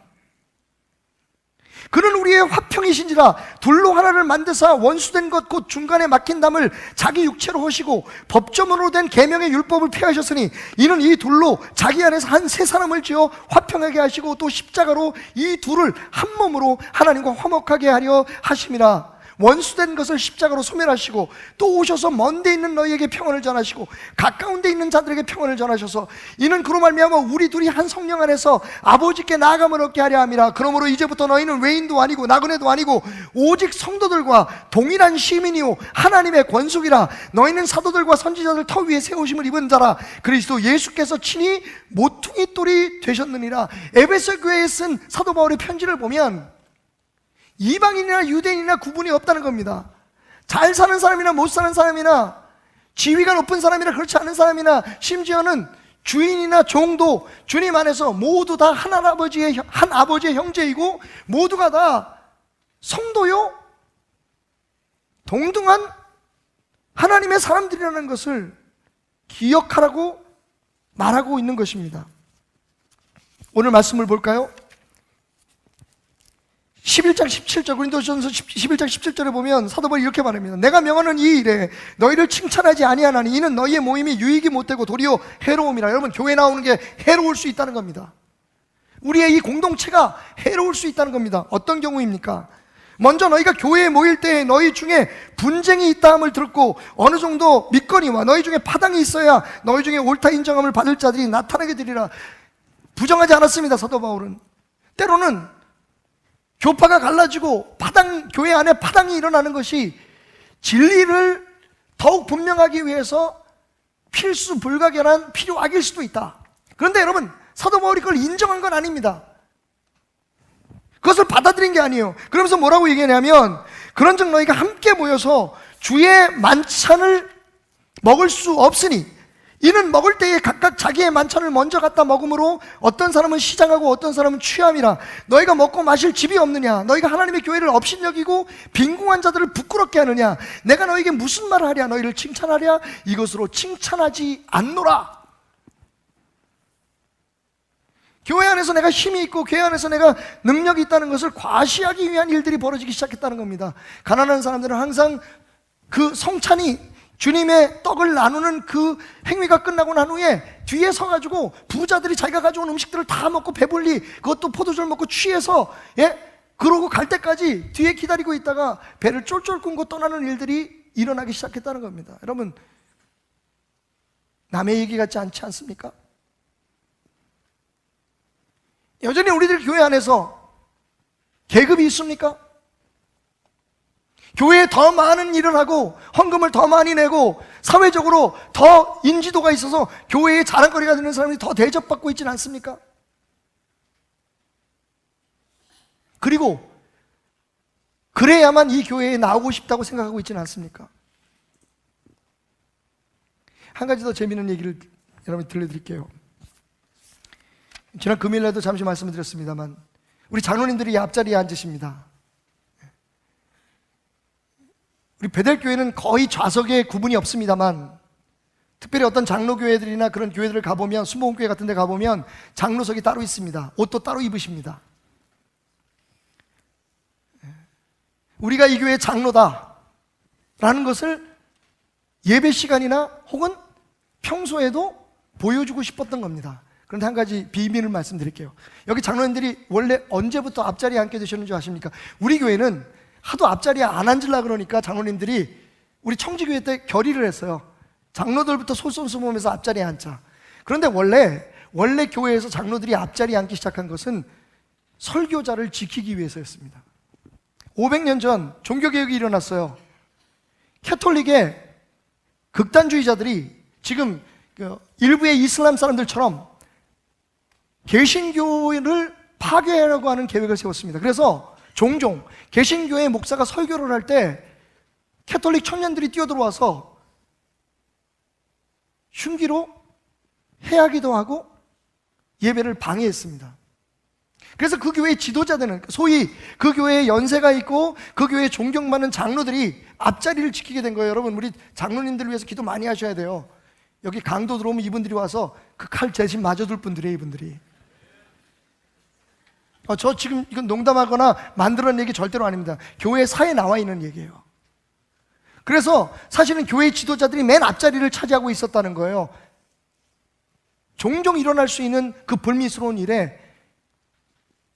그는 우리의 화평이신지라 둘로 하나를 만드사 원수된 것 곧 중간에 막힌 담을 자기 육체로 하시고 법조문으로 된 계명의 율법을 폐하셨으니 이는 이 둘로 자기 안에서 한 세 사람을 지어 화평하게 하시고 또 십자가로 이 둘을 한 몸으로 하나님과 화목하게 하려 하심이라. 원수된 것을 십자가로 소멸하시고 또 오셔서 먼데 있는 너희에게 평안을 전하시고 가까운 데 있는 자들에게 평안을 전하셔서 이는 그로 말미암아 우리 둘이 한 성령 안에서 아버지께 나아감을 얻게 하려 함이라. 그러므로 이제부터 너희는 외인도 아니고 나그네도 아니고 오직 성도들과 동일한 시민이요 하나님의 권속이라. 너희는 사도들과 선지자들 터 위에 세우심을 입은 자라. 그리스도 예수께서 친히 모퉁이 돌이 되셨느니라. 에베소 교회에 쓴 사도 바울의 편지를 보면 이방인이나 유대인이나 구분이 없다는 겁니다. 잘 사는 사람이나 못 사는 사람이나 지위가 높은 사람이나 그렇지 않은 사람이나 심지어는 주인이나 종도 주님 안에서 모두 다 한 아버지의 형제이고 모두가 다 성도요 동등한 하나님의 사람들이라는 것을 기억하라고 말하고 있는 것입니다. 오늘 말씀을 볼까요? 11장 17절, 고린도전서 11장 17절에 보면 사도 바울이 이렇게 말합니다. 내가 명하는 이 일에 너희를 칭찬하지 아니하나니 이는 너희의 모임이 유익이 못되고 도리어 해로움이라. 여러분 교회 나오는 게 해로울 수 있다는 겁니다. 우리의 이 공동체가 해로울 수 있다는 겁니다. 어떤 경우입니까? 먼저 너희가 교회에 모일 때 너희 중에 분쟁이 있다함을 들었고 어느 정도 믿거니와 너희 중에 파당이 있어야 너희 중에 옳다 인정함을 받을 자들이 나타나게 되리라. 부정하지 않았습니다. 사도 바울은 때로는 교파가 갈라지고 교회 안에 파당이 일어나는 것이 진리를 더욱 분명하기 위해서 필수 불가결한 필요악일 수도 있다. 그런데 여러분 사도 바울이 그걸 인정한 건 아닙니다. 그것을 받아들인 게 아니에요. 그러면서 뭐라고 얘기하냐면 그런즉 너희가 함께 모여서 주의 만찬을 먹을 수 없으니 이는 먹을 때에 각각 자기의 만찬을 먼저 갖다 먹음으로 어떤 사람은 시장하고 어떤 사람은 취함이라. 너희가 먹고 마실 집이 없느냐? 너희가 하나님의 교회를 업신여기고 빈궁한 자들을 부끄럽게 하느냐? 내가 너희에게 무슨 말을 하랴? 너희를 칭찬하랴? 이것으로 칭찬하지 않노라. 교회 안에서 내가 힘이 있고 교회 안에서 내가 능력이 있다는 것을 과시하기 위한 일들이 벌어지기 시작했다는 겁니다. 가난한 사람들은 항상 그 성찬이 주님의 떡을 나누는 그 행위가 끝나고 난 후에 뒤에 서가지고 부자들이 자기가 가져온 음식들을 다 먹고 배불리 그것도 포도주를 먹고 취해서 그러고 갈 때까지 뒤에 기다리고 있다가 배를 쫄쫄 끊고 떠나는 일들이 일어나기 시작했다는 겁니다. 여러분 남의 얘기 같지 않지 않습니까? 여전히 우리들 교회 안에서 계급이 있습니까? 교회에 더 많은 일을 하고 헌금을 더 많이 내고 사회적으로 더 인지도가 있어서 교회의 자랑거리가 되는 사람이 더 대접받고 있지는 않습니까? 그리고 그래야만 이 교회에 나오고 싶다고 생각하고 있지는 않습니까? 한 가지 더 재미있는 얘기를 여러분 들려드릴게요. 지난 금요일에도 잠시 말씀을 드렸습니다만 우리 장로님들이 이 앞자리에 앉으십니다. 우리 베델교회는 거의 좌석에 구분이 없습니다만 특별히 어떤 장로교회들이나 그런 교회들을 가보면, 순복음교회 같은 데 가보면 장로석이 따로 있습니다. 옷도 따로 입으십니다. 우리가 이 교회의 장로다 라는 것을 예배 시간이나 혹은 평소에도 보여주고 싶었던 겁니다. 그런데 한 가지 비밀을 말씀드릴게요. 여기 장로님들이 원래 언제부터 앞자리에 앉게 되셨는지 아십니까? 우리 교회는 하도 앞자리에 안 앉으려고 그러니까 장로님들이 우리 청지교회 때 결의를 했어요. 장로들부터 솔선수범해서 앞자리에 앉자. 그런데 원래 교회에서 장로들이 앞자리에 앉기 시작한 것은 설교자를 지키기 위해서였습니다. 500년 전 종교개혁이 일어났어요. 캐톨릭의 극단주의자들이 지금 일부의 이슬람 사람들처럼 개신교를 파괴하려고 하는 계획을 세웠습니다. 그래서 종종 개신교의 목사가 설교를 할 때 캐톨릭 청년들이 뛰어들어와서 흉기로 해하기도 하고 예배를 방해했습니다. 그래서 그 교회의 지도자들은, 소위 그 교회에 연세가 있고 그 교회에 존경받는 장로들이 앞자리를 지키게 된 거예요. 여러분, 우리 장로님들을 위해서 기도 많이 하셔야 돼요. 여기 강도 들어오면 이분들이 와서 그 칼 대신 맞아둘 분들이에요, 이분들이. 저 지금 이건 농담하거나 만들어낸 얘기 절대로 아닙니다. 교회 사에 나와 있는 얘기예요. 그래서 사실은 교회 지도자들이 맨 앞자리를 차지하고 있었다는 거예요. 종종 일어날 수 있는 그 불미스러운 일에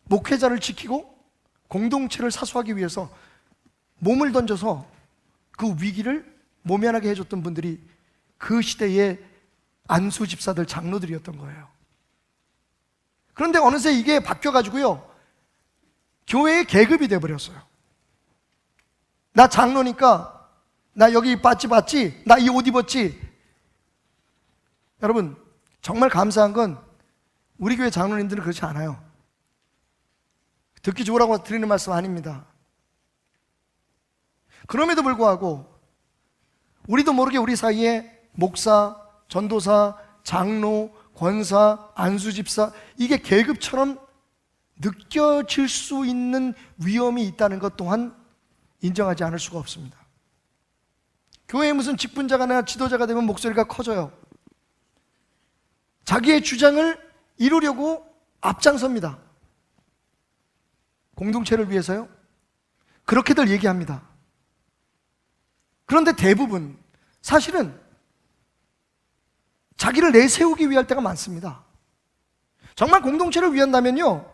목회자를 지키고 공동체를 사수하기 위해서 몸을 던져서 그 위기를 모면하게 해줬던 분들이 그 시대의 안수 집사들, 장로들이었던 거예요. 그런데 어느새 이게 바뀌어가지고요, 교회의 계급이 돼버렸어요. 나 장로니까 나 여기 받지, 나 이 옷 입었지. 여러분, 정말 감사한 건 우리 교회 장로님들은 그렇지 않아요. 듣기 좋으라고 드리는 말씀 아닙니다. 그럼에도 불구하고 우리도 모르게 우리 사이에 목사, 전도사, 장로, 권사, 안수집사, 이게 계급처럼 느껴질 수 있는 위험이 있다는 것 또한 인정하지 않을 수가 없습니다. 교회에 무슨 직분자가나 지도자가 되면 목소리가 커져요. 자기의 주장을 이루려고 앞장섭니다. 공동체를 위해서요? 그렇게들 얘기합니다. 그런데 대부분 사실은 자기를 내세우기 위할 때가 많습니다. 정말 공동체를 위한다면요,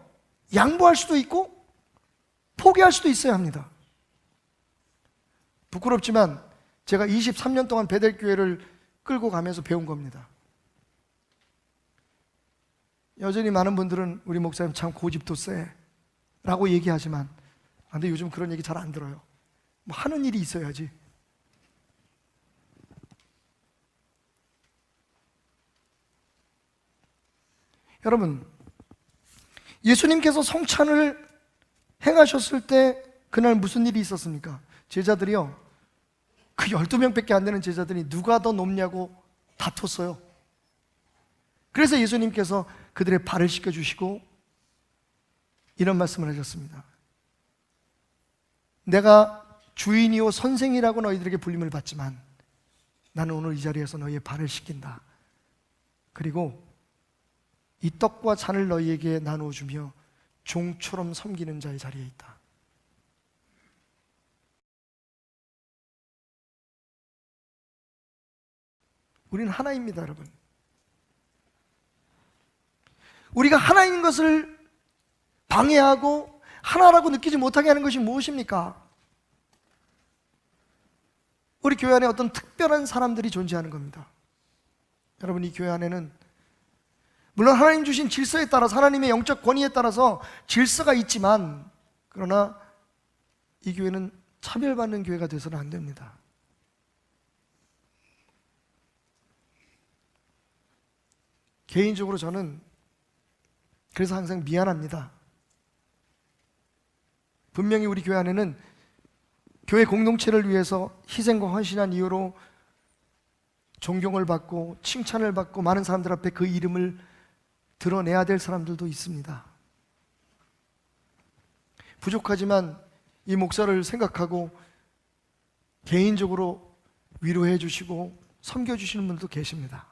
양보할 수도 있고 포기할 수도 있어야 합니다. 부끄럽지만 제가 23년 동안 베델교회를 끌고 가면서 배운 겁니다. 여전히 많은 분들은 우리 목사님 참 고집도 세 라고 얘기하지만, 근데 요즘 그런 얘기 잘 안 들어요. 뭐 하는 일이 있어야지. 여러분, 예수님께서 성찬을 행하셨을 때 그날 무슨 일이 있었습니까? 제자들이요, 그 12명밖에 안 되는 제자들이 누가 더 높냐고 다퉜어요. 그래서 예수님께서 그들의 발을 씻겨주시고 이런 말씀을 하셨습니다. 내가 주인이요 선생이라고 너희들에게 불림을 받지만 나는 오늘 이 자리에서 너희의 발을 씻긴다. 그리고 이 떡과 잔을 너희에게 나누어 주며 종처럼 섬기는 자의 자리에 있다. 우리는 하나입니다, 여러분. 우리가 하나인 것을 방해하고 하나라고 느끼지 못하게 하는 것이 무엇입니까? 우리 교회 안에 어떤 특별한 사람들이 존재하는 겁니다. 여러분, 이 교회 안에는 물론 하나님 주신 질서에 따라서, 하나님의 영적 권위에 따라서 질서가 있지만, 그러나 이 교회는 차별받는 교회가 돼서는 안 됩니다. 개인적으로 저는 그래서 항상 미안합니다. 분명히 우리 교회 안에는 교회 공동체를 위해서 희생과 헌신한 이유로 존경을 받고 칭찬을 받고 많은 사람들 앞에 그 이름을 드러내야 될 사람들도 있습니다. 부족하지만 이 목사를 생각하고 개인적으로 위로해 주시고 섬겨주시는 분도 계십니다.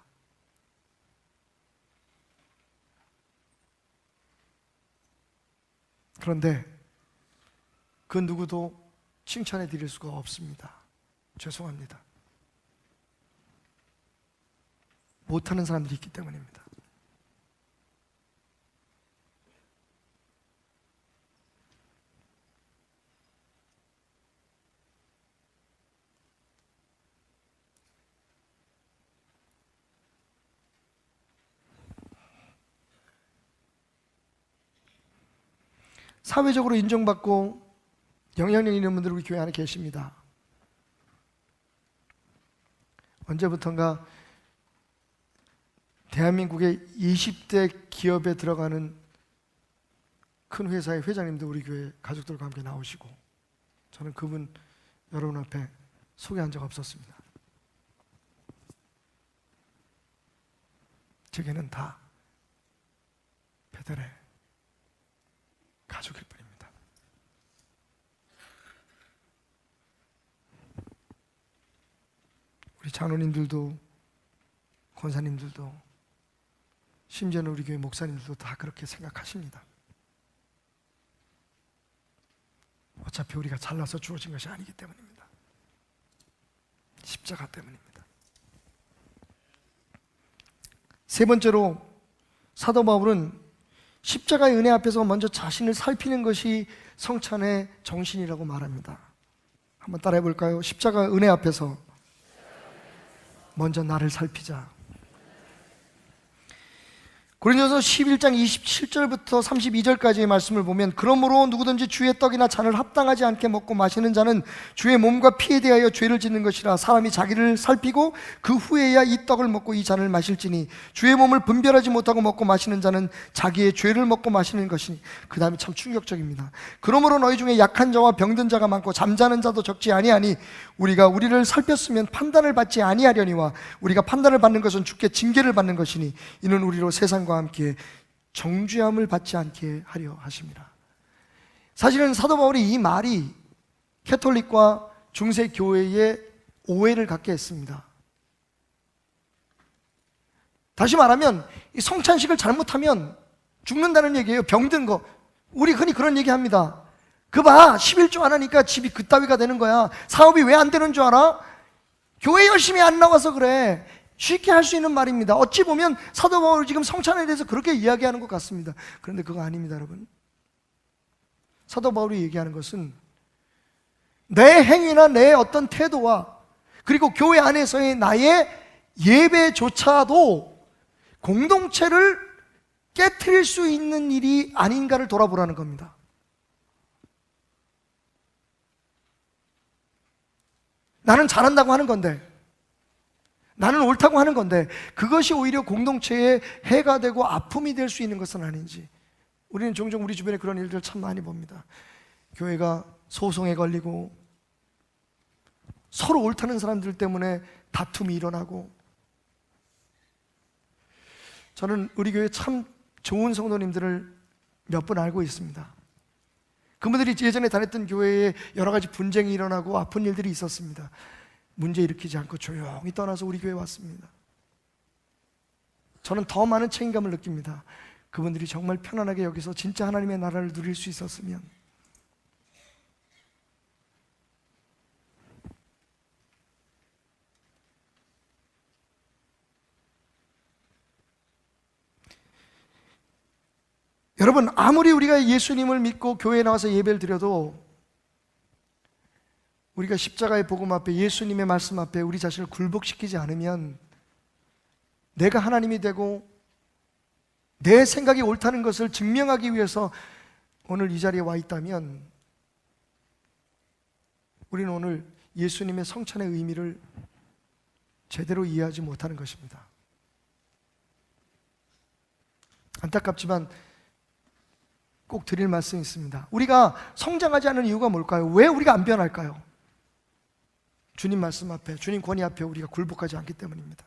그런데 그 누구도 칭찬해 드릴 수가 없습니다. 죄송합니다. 못하는 사람들이 있기 때문입니다. 사회적으로 인정받고 영향력 있는 분들 우리 교회 안에 계십니다. 언제부턴가 대한민국의 20대 기업에 들어가는 큰 회사의 회장님도 우리 교회 가족들과 함께 나오시고, 저는 그분 여러분 앞에 소개한 적 없었습니다. 제게는 다 베델의 가족일 뿐입니다. 우리 장로님들도 권사님들도 심지어는 우리 교회 목사님들도 다 그렇게 생각하십니다. 어차피 우리가 잘나서 주어진 것이 아니기 때문입니다. 십자가 때문입니다. 세 번째로 사도 바울은 십자가의 은혜 앞에서 먼저 자신을 살피는 것이 성찬의 정신이라고 말합니다. 한번 따라해 볼까요? 십자가 은혜 앞에서 먼저 나를 살피자. 고린도서 11장 27절부터 32절까지의 말씀을 보면, 그러므로 누구든지 주의 떡이나 잔을 합당하지 않게 먹고 마시는 자는 주의 몸과 피에 대하여 죄를 짓는 것이라. 사람이 자기를 살피고 그 후에야 이 떡을 먹고 이 잔을 마실지니 주의 몸을 분별하지 못하고 먹고 마시는 자는 자기의 죄를 먹고 마시는 것이니. 그 다음에 참 충격적입니다. 그러므로 너희 중에 약한 자와 병든 자가 많고 잠자는 자도 적지 아니하니 우리가 우리를 살폈으면 판단을 받지 아니하려니와 우리가 판단을 받는 것은 주께 징계를 받는 것이니 이는 우리로 세상과 함께 정죄함을 받지 않게 하려 하십니다. 사실은 사도 바울이 이 말이 캐톨릭과 중세 교회의 오해를 갖게 했습니다. 다시 말하면 이 성찬식을 잘못하면 죽는다는 얘기예요. 병든 거. 우리 흔히 그런 얘기 합니다. 그 봐, 11조 안 하니까 집이 그따위가 되는 거야. 사업이 왜 안 되는 줄 알아? 교회 열심히 안 나와서 그래. 쉽게 할 수 있는 말입니다. 어찌 보면 사도 바울이 지금 성찬에 대해서 그렇게 이야기하는 것 같습니다. 그런데 그거 아닙니다, 여러분. 사도 바울이 얘기하는 것은 내 행위나 내 어떤 태도와 그리고 교회 안에서의 나의 예배조차도 공동체를 깨트릴 수 있는 일이 아닌가를 돌아보라는 겁니다. 나는 잘한다고 하는 건데, 나는 옳다고 하는 건데 그것이 오히려 공동체에 해가 되고 아픔이 될 수 있는 것은 아닌지. 우리는 종종 우리 주변에 그런 일들을 참 많이 봅니다. 교회가 소송에 걸리고 서로 옳다는 사람들 때문에 다툼이 일어나고. 저는 우리 교회 참 좋은 성도님들을 몇 분 알고 있습니다. 그분들이 예전에 다녔던 교회에 여러 가지 분쟁이 일어나고 아픈 일들이 있었습니다. 문제 일으키지 않고 조용히 떠나서 우리 교회에 왔습니다. 저는 더 많은 책임감을 느낍니다. 그분들이 정말 편안하게 여기서 진짜 하나님의 나라를 누릴 수 있었으면. 여러분, 아무리 우리가 예수님을 믿고 교회에 나와서 예배를 드려도 우리가 십자가의 복음 앞에, 예수님의 말씀 앞에 우리 자신을 굴복시키지 않으면, 내가 하나님이 되고 내 생각이 옳다는 것을 증명하기 위해서 오늘 이 자리에 와 있다면, 우리는 오늘 예수님의 성찬의 의미를 제대로 이해하지 못하는 것입니다. 안타깝지만 꼭 드릴 말씀이 있습니다. 우리가 성장하지 않는 이유가 뭘까요? 왜 우리가 안 변할까요? 주님 말씀 앞에, 주님 권위 앞에 우리가 굴복하지 않기 때문입니다.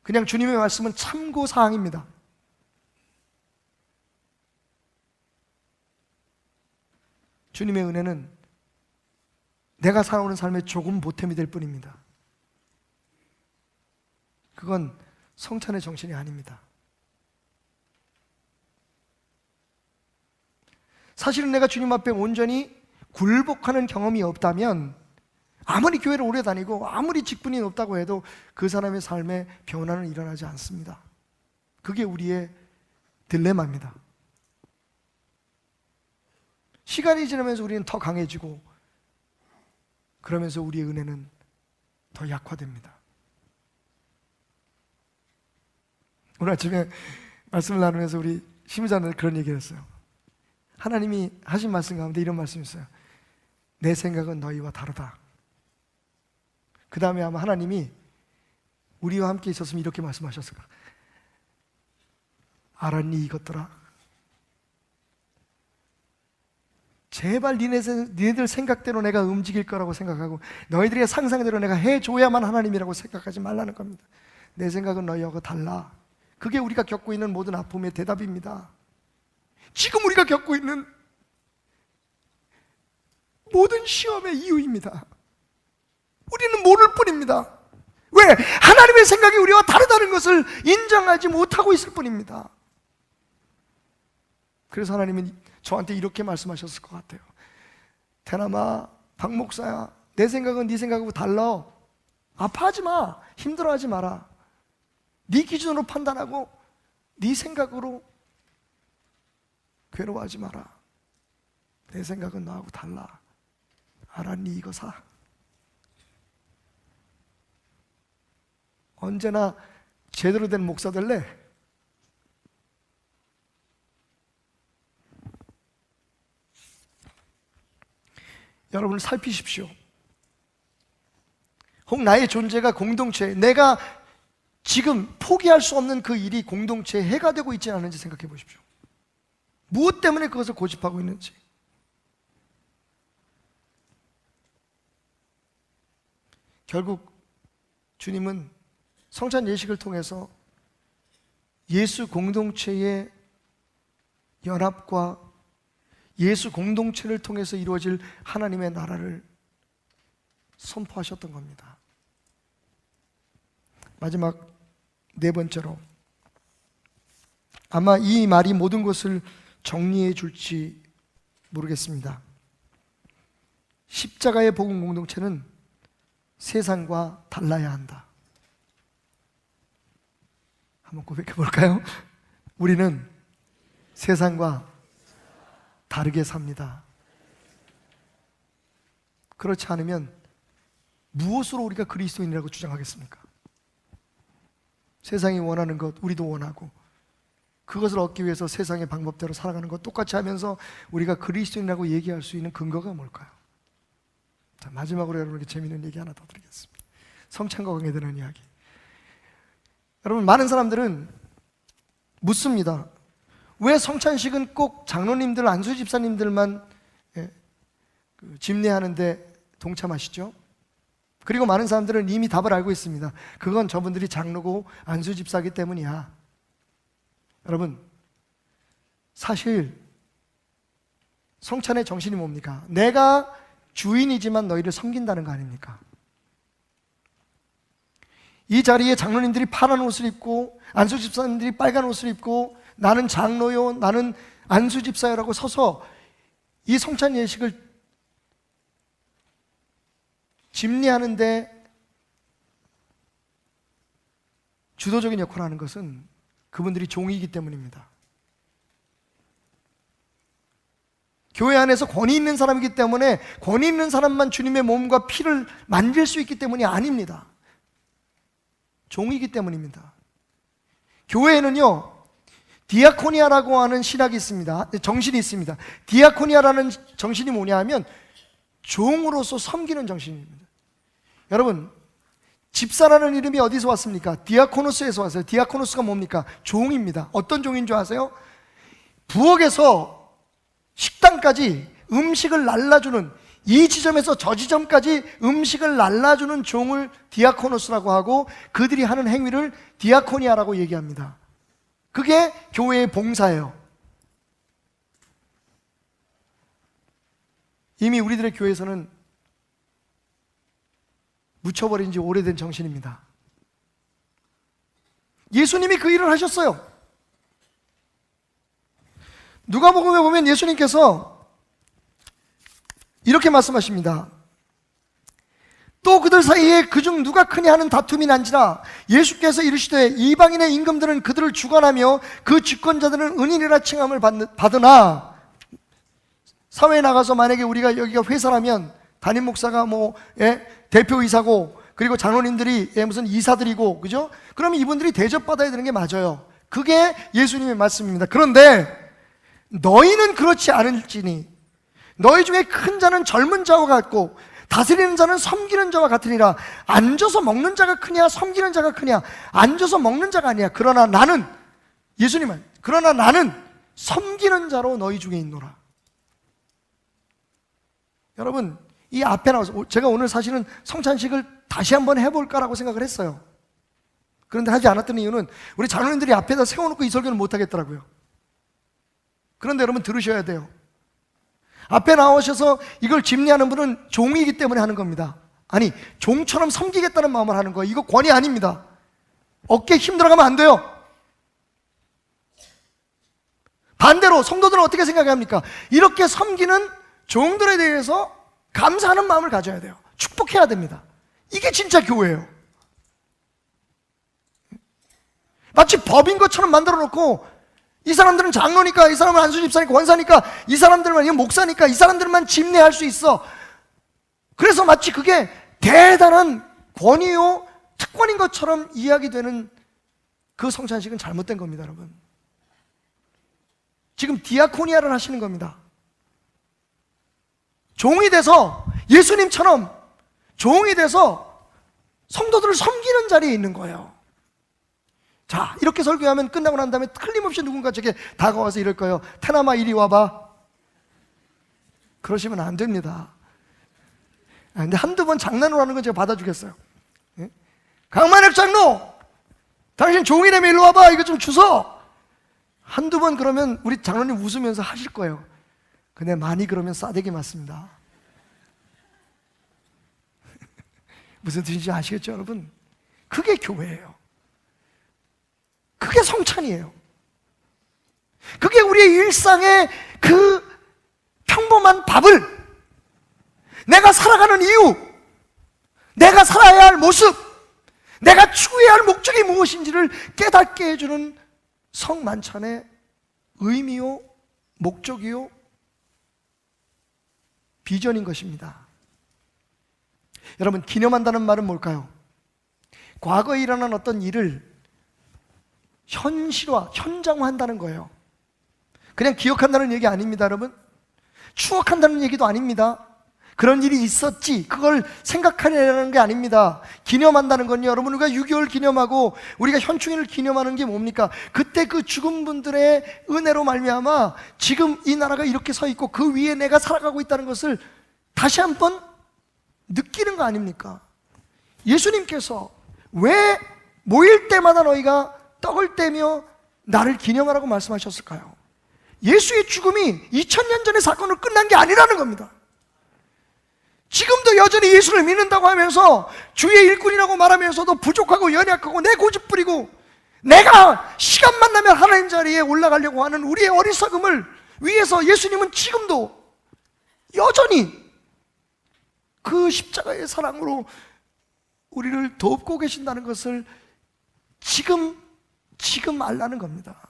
그냥 주님의 말씀은 참고사항입니다. 주님의 은혜는 내가 살아오는 삶의 조금 보탬이 될 뿐입니다. 그건 성찬의 정신이 아닙니다. 사실은 내가 주님 앞에 온전히 굴복하는 경험이 없다면 아무리 교회를 오래 다니고 아무리 직분이 높다고 해도 그 사람의 삶에 변화는 일어나지 않습니다. 그게 우리의 딜레마입니다. 시간이 지나면서 우리는 더 강해지고 그러면서 우리의 은혜는 더 약화됩니다. 오늘 아침에 말씀을 나누면서 우리 심의자들 그런 얘기를 했어요. 하나님이 하신 말씀 가운데 이런 말씀이 있어요. 내 생각은 너희와 다르다. 그 다음에 아마 하나님이 우리와 함께 있었으면 이렇게 말씀하셨을 거야. 알았니 이것들아? 제발 니네들 생각대로 내가 움직일 거라고 생각하고 너희들의 상상대로 내가 해줘야만 하나님이라고 생각하지 말라는 겁니다. 내 생각은 너희하고 달라. 그게 우리가 겪고 있는 모든 아픔의 대답입니다. 지금 우리가 겪고 있는 모든 시험의 이유입니다. 우리는 모를 뿐입니다. 왜? 하나님의 생각이 우리와 다르다는 것을 인정하지 못하고 있을 뿐입니다. 그래서 하나님은 저한테 이렇게 말씀하셨을 것 같아요. 대남아, 박 목사야, 내 생각은 네 생각하고 달라. 아파하지 마. 힘들어하지 마라. 네 기준으로 판단하고 네 생각으로 괴로워하지 마라. 내 생각은 너하고 달라. 알았니 이거 사. 언제나 제대로 된 목사 될래? 여러분을 살피십시오. 혹 나의 존재가 공동체, 내가 지금 포기할 수 없는 그 일이 공동체에 해가 되고 있지 않은지 생각해 보십시오. 무엇 때문에 그것을 고집하고 있는지. 결국 주님은 성찬 예식을 통해서 예수 공동체의 연합과 예수 공동체를 통해서 이루어질 하나님의 나라를 선포하셨던 겁니다. 마지막 네 번째로, 아마 이 말이 모든 것을 정리해 줄지 모르겠습니다. 십자가의 복음 공동체는 세상과 달라야 한다. 한번 고백해 볼까요? 우리는 세상과 다르게 삽니다. 그렇지 않으면 무엇으로 우리가 그리스도인이라고 주장하겠습니까? 세상이 원하는 것 우리도 원하고 그것을 얻기 위해서 세상의 방법대로 살아가는 것 똑같이 하면서 우리가 그리스도인이라고 얘기할 수 있는 근거가 뭘까요? 자, 마지막으로 여러분에게 재미있는 얘기 하나 더 드리겠습니다. 성찬과 관계되는 이야기. 여러분, 많은 사람들은 묻습니다. 왜 성찬식은 꼭 장로님들, 안수 집사님들만 집례하는데 동참하시죠? 그리고 많은 사람들은 이미 답을 알고 있습니다. 그건 저분들이 장로고 안수 집사이기 때문이야. 여러분, 사실 성찬의 정신이 뭡니까? 내가 주인이지만 너희를 섬긴다는 거 아닙니까? 이 자리에 장로님들이 파란 옷을 입고 안수 집사님들이 빨간 옷을 입고 나는 장로요, 나는 안수 집사요라고 서서 이 성찬 예식을 집례하는데 주도적인 역할을 하는 것은 그분들이 종이기 때문입니다. 교회 안에서 권위 있는 사람이기 때문에 권위 있는 사람만 주님의 몸과 피를 만질 수 있기 때문이 아닙니다. 종이기 때문입니다. 교회에는요, 디아코니아라고 하는 신학이 있습니다. 정신이 있습니다. 디아코니아라는 정신이 뭐냐 하면 종으로서 섬기는 정신입니다. 여러분, 집사라는 이름이 어디서 왔습니까? 디아코노스에서 왔어요. 디아코노스가 뭡니까? 종입니다. 어떤 종인 줄 아세요? 부엌에서 식당까지 음식을 날라주는, 이 지점에서 저 지점까지 음식을 날라주는 종을 디아코노스라고 하고 그들이 하는 행위를 디아코니아라고 얘기합니다. 그게 교회의 봉사예요. 이미 우리들의 교회에서는 묻혀버린 지 오래된 정신입니다. 예수님이 그 일을 하셨어요. 누가복음에 보면 예수님께서 이렇게 말씀하십니다. 또 그들 사이에 그중 누가 크냐 하는 다툼이 난지라 예수께서 이르시되 이방인의 임금들은 그들을 주관하며 그 집권자들은 은인이라 칭함을 받으나, 사회에 나가서 만약에 우리가 여기가 회사라면 담임 목사가 대표이사고, 그리고 장로님들이 무슨 이사들이고, 그죠? 그러면 이분들이 대접받아야 되는 게 맞아요. 그게 예수님의 말씀입니다. 그런데 너희는 그렇지 않을지니 너희 중에 큰 자는 젊은 자와 같고 다스리는 자는 섬기는 자와 같으니라. 앉아서 먹는 자가 크냐 섬기는 자가 크냐? 앉아서 먹는 자가 아니야. 그러나 나는, 예수님은, 그러나 나는 섬기는 자로 너희 중에 있노라. 여러분, 이 앞에 나와서 제가 오늘 사실은 성찬식을 다시 한번 해볼까라고 생각을 했어요. 그런데 하지 않았던 이유는 우리 장로님들이 앞에다 세워놓고 이 설교는 못하겠더라고요. 그런데 여러분 들으셔야 돼요. 앞에 나오셔서 이걸 집례하는 분은 종이기 때문에 하는 겁니다. 아니, 종처럼 섬기겠다는 마음을 하는 거예요. 이거 권위 아닙니다. 어깨에 힘 들어가면 안 돼요. 반대로 성도들은 어떻게 생각합니까? 이렇게 섬기는 종들에 대해서 감사하는 마음을 가져야 돼요. 축복해야 됩니다. 이게 진짜 교회예요. 마치 법인 것처럼 만들어 놓고, 이 사람들은 장로니까, 이 사람은 안수집사니까, 원사니까, 이 사람들만, 이 목사니까, 이 사람들만 집례할 수 있어. 그래서 마치 그게 대단한 권위요 특권인 것처럼 이야기되는 그 성찬식은 잘못된 겁니다, 여러분. 지금 디아코니아를 하시는 겁니다. 종이 돼서, 예수님처럼 종이 돼서 성도들을 섬기는 자리에 있는 거예요. 자, 이렇게 설교하면 끝나고 난 다음에 틀림없이 누군가 제게 다가와서 이럴 거예요. 테나마 이리 와봐. 그러시면 안 됩니다. 근데 한두 번 장난으로 하는 건 제가 받아주겠어요. 예? 강만혁 장로, 당신 종이라며 일로 와봐. 이거 좀 주소. 한두 번 그러면 우리 장로님 웃으면서 하실 거예요. 근데 많이 그러면 싸대기 맞습니다. 무슨 뜻인지 아시겠죠, 여러분? 그게 교회예요. 그게 성찬이에요. 그게 우리의 일상의 그 평범한 밥을, 내가 살아가는 이유, 내가 살아야 할 모습, 내가 추구해야 할 목적이 무엇인지를 깨닫게 해주는 성만찬의 의미요, 목적이요, 비전인 것입니다. 여러분, 기념한다는 말은 뭘까요? 과거에 일어난 어떤 일을 현실화, 현장화한다는 거예요. 그냥 기억한다는 얘기 아닙니다, 여러분. 추억한다는 얘기도 아닙니다. 그런 일이 있었지, 그걸 생각하려는 게 아닙니다. 기념한다는 건요, 여러분, 우리가 6.25를 기념하고 우리가 현충일을 기념하는 게 뭡니까? 그때 그 죽은 분들의 은혜로 말미암아 지금 이 나라가 이렇게 서 있고 그 위에 내가 살아가고 있다는 것을 다시 한번 느끼는 거 아닙니까? 예수님께서 왜 모일 때마다 너희가 떡을 떼며 나를 기념하라고 말씀하셨을까요? 예수의 죽음이 2000년 전의 사건으로 끝난 게 아니라는 겁니다. 지금도 여전히 예수를 믿는다고 하면서 주의 일꾼이라고 말하면서도 부족하고 연약하고 내 고집 부리고 내가 시간만 나면 하나님 자리에 올라가려고 하는 우리의 어리석음을 위해서 예수님은 지금도 여전히 그 십자가의 사랑으로 우리를 돕고 계신다는 것을 지금 알라는 겁니다.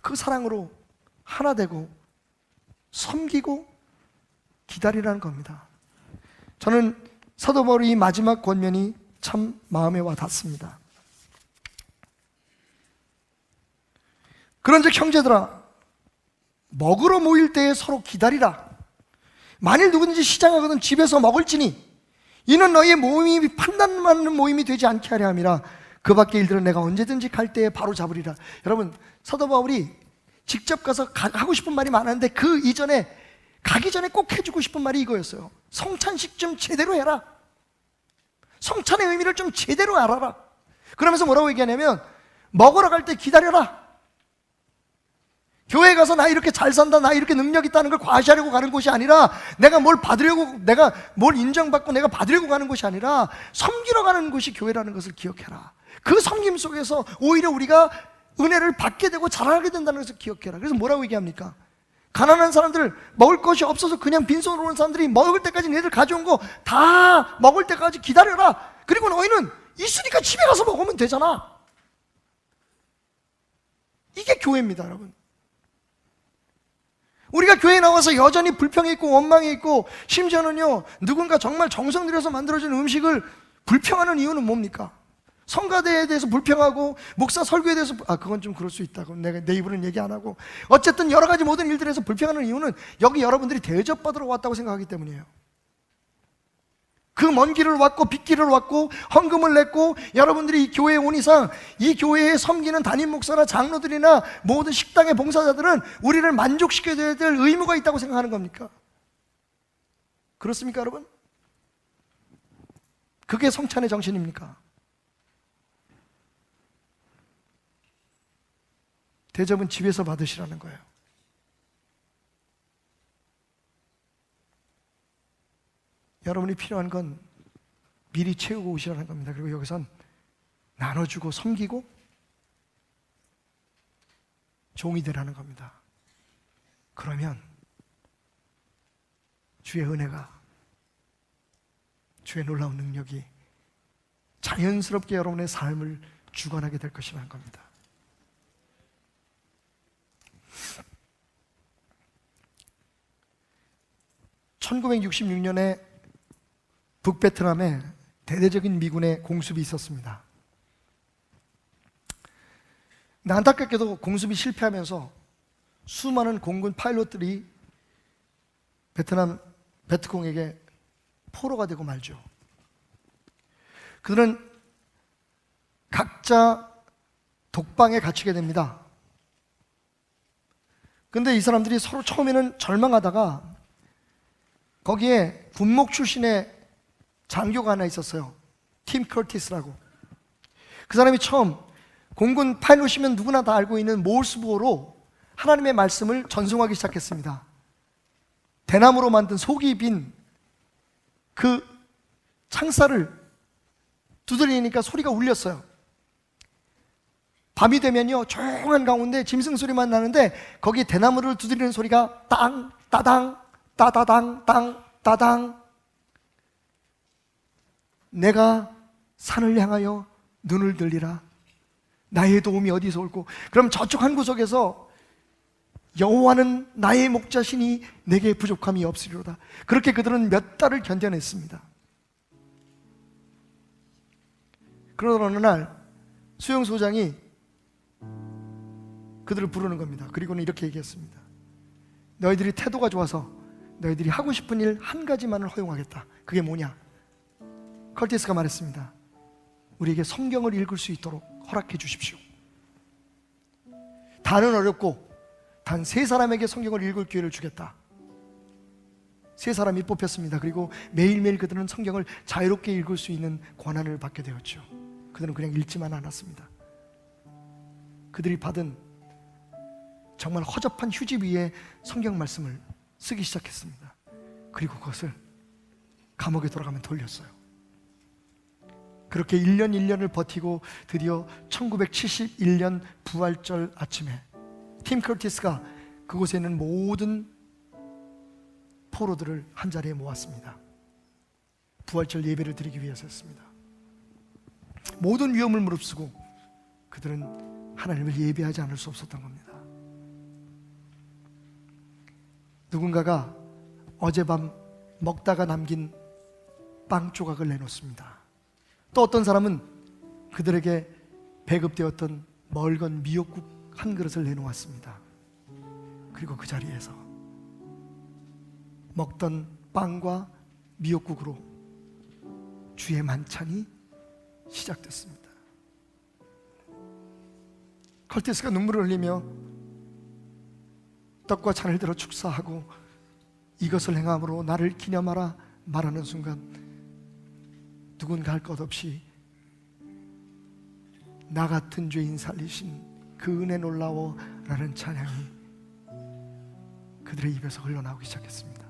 그 사랑으로 하나 되고 섬기고 기다리라는 겁니다. 저는 사도 바울의 이 마지막 권면이 참 마음에 와 닿습니다. 그런즉 형제들아, 먹으러 모일 때에 서로 기다리라. 만일 누구든지 시장하거든 집에서 먹을지니 이는 너희의 모임이 판단받는 모임이 되지 않게 하려 함이라. 그 밖의 일들은 내가 언제든지 갈 때에 바로 잡으리라. 여러분, 사도 바울이 직접 가서 하고 싶은 말이 많았는데 그 이전에 가기 전에 꼭 해주고 싶은 말이 이거였어요. 성찬식 좀 제대로 해라. 성찬의 의미를 좀 제대로 알아라. 그러면서 뭐라고 얘기하냐면 먹으러 갈 때 기다려라. 교회 가서 나 이렇게 잘 산다, 나 이렇게 능력 있다는 걸 과시하려고 가는 곳이 아니라, 내가 뭘 받으려고, 내가 뭘 인정받고 내가 받으려고 가는 곳이 아니라 섬기러 가는 곳이 교회라는 것을 기억해라. 그 섬김 속에서 오히려 우리가 은혜를 받게 되고 자라게 된다는 것을 기억해라. 그래서 뭐라고 얘기합니까? 가난한 사람들, 먹을 것이 없어서 그냥 빈손으로 오는 사람들이 먹을 때까지 너희들 가져온 거 다 먹을 때까지 기다려라. 그리고 너희는 있으니까 집에 가서 먹으면 되잖아. 이게 교회입니다, 여러분. 우리가 교회에 나와서 여전히 불평이 있고 원망이 있고, 심지어는요 누군가 정말 정성 들여서 만들어진 음식을 불평하는 이유는 뭡니까? 성가대에 대해서 불평하고 목사 설교에 대해서 그건 좀 그럴 수 있다고 내가 내 입으로는 얘기 안 하고, 어쨌든 여러 가지 모든 일들에서 불평하는 이유는 여기 여러분들이 대접받으러 왔다고 생각하기 때문이에요. 그 먼 길을 왔고 빗길을 왔고 헌금을 냈고, 여러분들이 이 교회에 온 이상 이 교회에 섬기는 담임 목사나 장로들이나 모든 식당의 봉사자들은 우리를 만족시켜야 될 의무가 있다고 생각하는 겁니까? 그렇습니까, 여러분? 그게 성찬의 정신입니까? 대접은 집에서 받으시라는 거예요. 여러분이 필요한 건 미리 채우고 오시라는 겁니다. 그리고 여기선 나눠주고 섬기고 종이 되라는 겁니다. 그러면 주의 은혜가, 주의 놀라운 능력이 자연스럽게 여러분의 삶을 주관하게 될 것이라는 겁니다. (1966년에) 북베트남에 대대적인 미군의 공습이 있었습니다. 안타깝게도 공습이 실패하면서 수많은 공군 파일럿들이 베트남 베트콩에게 포로가 되고 말죠. 그들은 각자 독방에 갇히게 됩니다. 그런데 이 사람들이 서로 처음에는 절망하다가 거기에 군목 출신의 장교가 하나 있었어요. 팀 커티스라고. 그 사람이 처음 공군 파일럿이면 누구나 다 알고 있는 모르스부호로 하나님의 말씀을 전송하기 시작했습니다. 대나무로 만든 속이 빈 그 창살을 두드리니까 소리가 울렸어요. 밤이 되면요 조용한 가운데 짐승 소리만 나는데 거기 대나무를 두드리는 소리가 땅 따당 따다당 땅 따당. 내가 산을 향하여 눈을 들리라. 나의 도움이 어디서 올고. 그럼 저쪽 한 구석에서 여호와는 나의 목자시니 내게 부족함이 없으리로다. 그렇게 그들은 몇 달을 견뎌냈습니다. 그러던 어느 날 수용소장이 그들을 부르는 겁니다. 그리고는 이렇게 얘기했습니다. 너희들이 태도가 좋아서 너희들이 하고 싶은 일 한 가지만을 허용하겠다. 그게 뭐냐? 커티스가 말했습니다. 우리에게 성경을 읽을 수 있도록 허락해 주십시오. 단은 어렵고 단 3사람에게 성경을 읽을 기회를 주겠다. 3사람이 뽑혔습니다. 그리고 매일매일 그들은 성경을 자유롭게 읽을 수 있는 권한을 받게 되었죠. 그들은 그냥 읽지만 않았습니다. 그들이 받은 정말 허접한 휴지 위에 성경 말씀을 쓰기 시작했습니다. 그리고 그것을 감옥에 돌아가면 돌렸어요. 그렇게 1년을 버티고 드디어 1971년 부활절 아침에 팀 커티스가 그곳에 있는 모든 포로들을 한자리에 모았습니다. 부활절 예배를 드리기 위해서였습니다. 모든 위험을 무릅쓰고 그들은 하나님을 예배하지 않을 수 없었던 겁니다. 누군가가 어젯밤 먹다가 남긴 빵 조각을 내놓습니다. 또 어떤 사람은 그들에게 배급되었던 멀건 미역국 한 그릇을 내놓았습니다. 그리고 그 자리에서 먹던 빵과 미역국으로 주의 만찬이 시작됐습니다. 컬티스가 눈물을 흘리며 떡과 잔을 들어 축사하고 이것을 행함으로 나를 기념하라 말하는 순간 누군가 할 것 없이 나 같은 죄인 살리신 그 은혜 놀라워 라는 찬양이 그들의 입에서 흘러나오기 시작했습니다.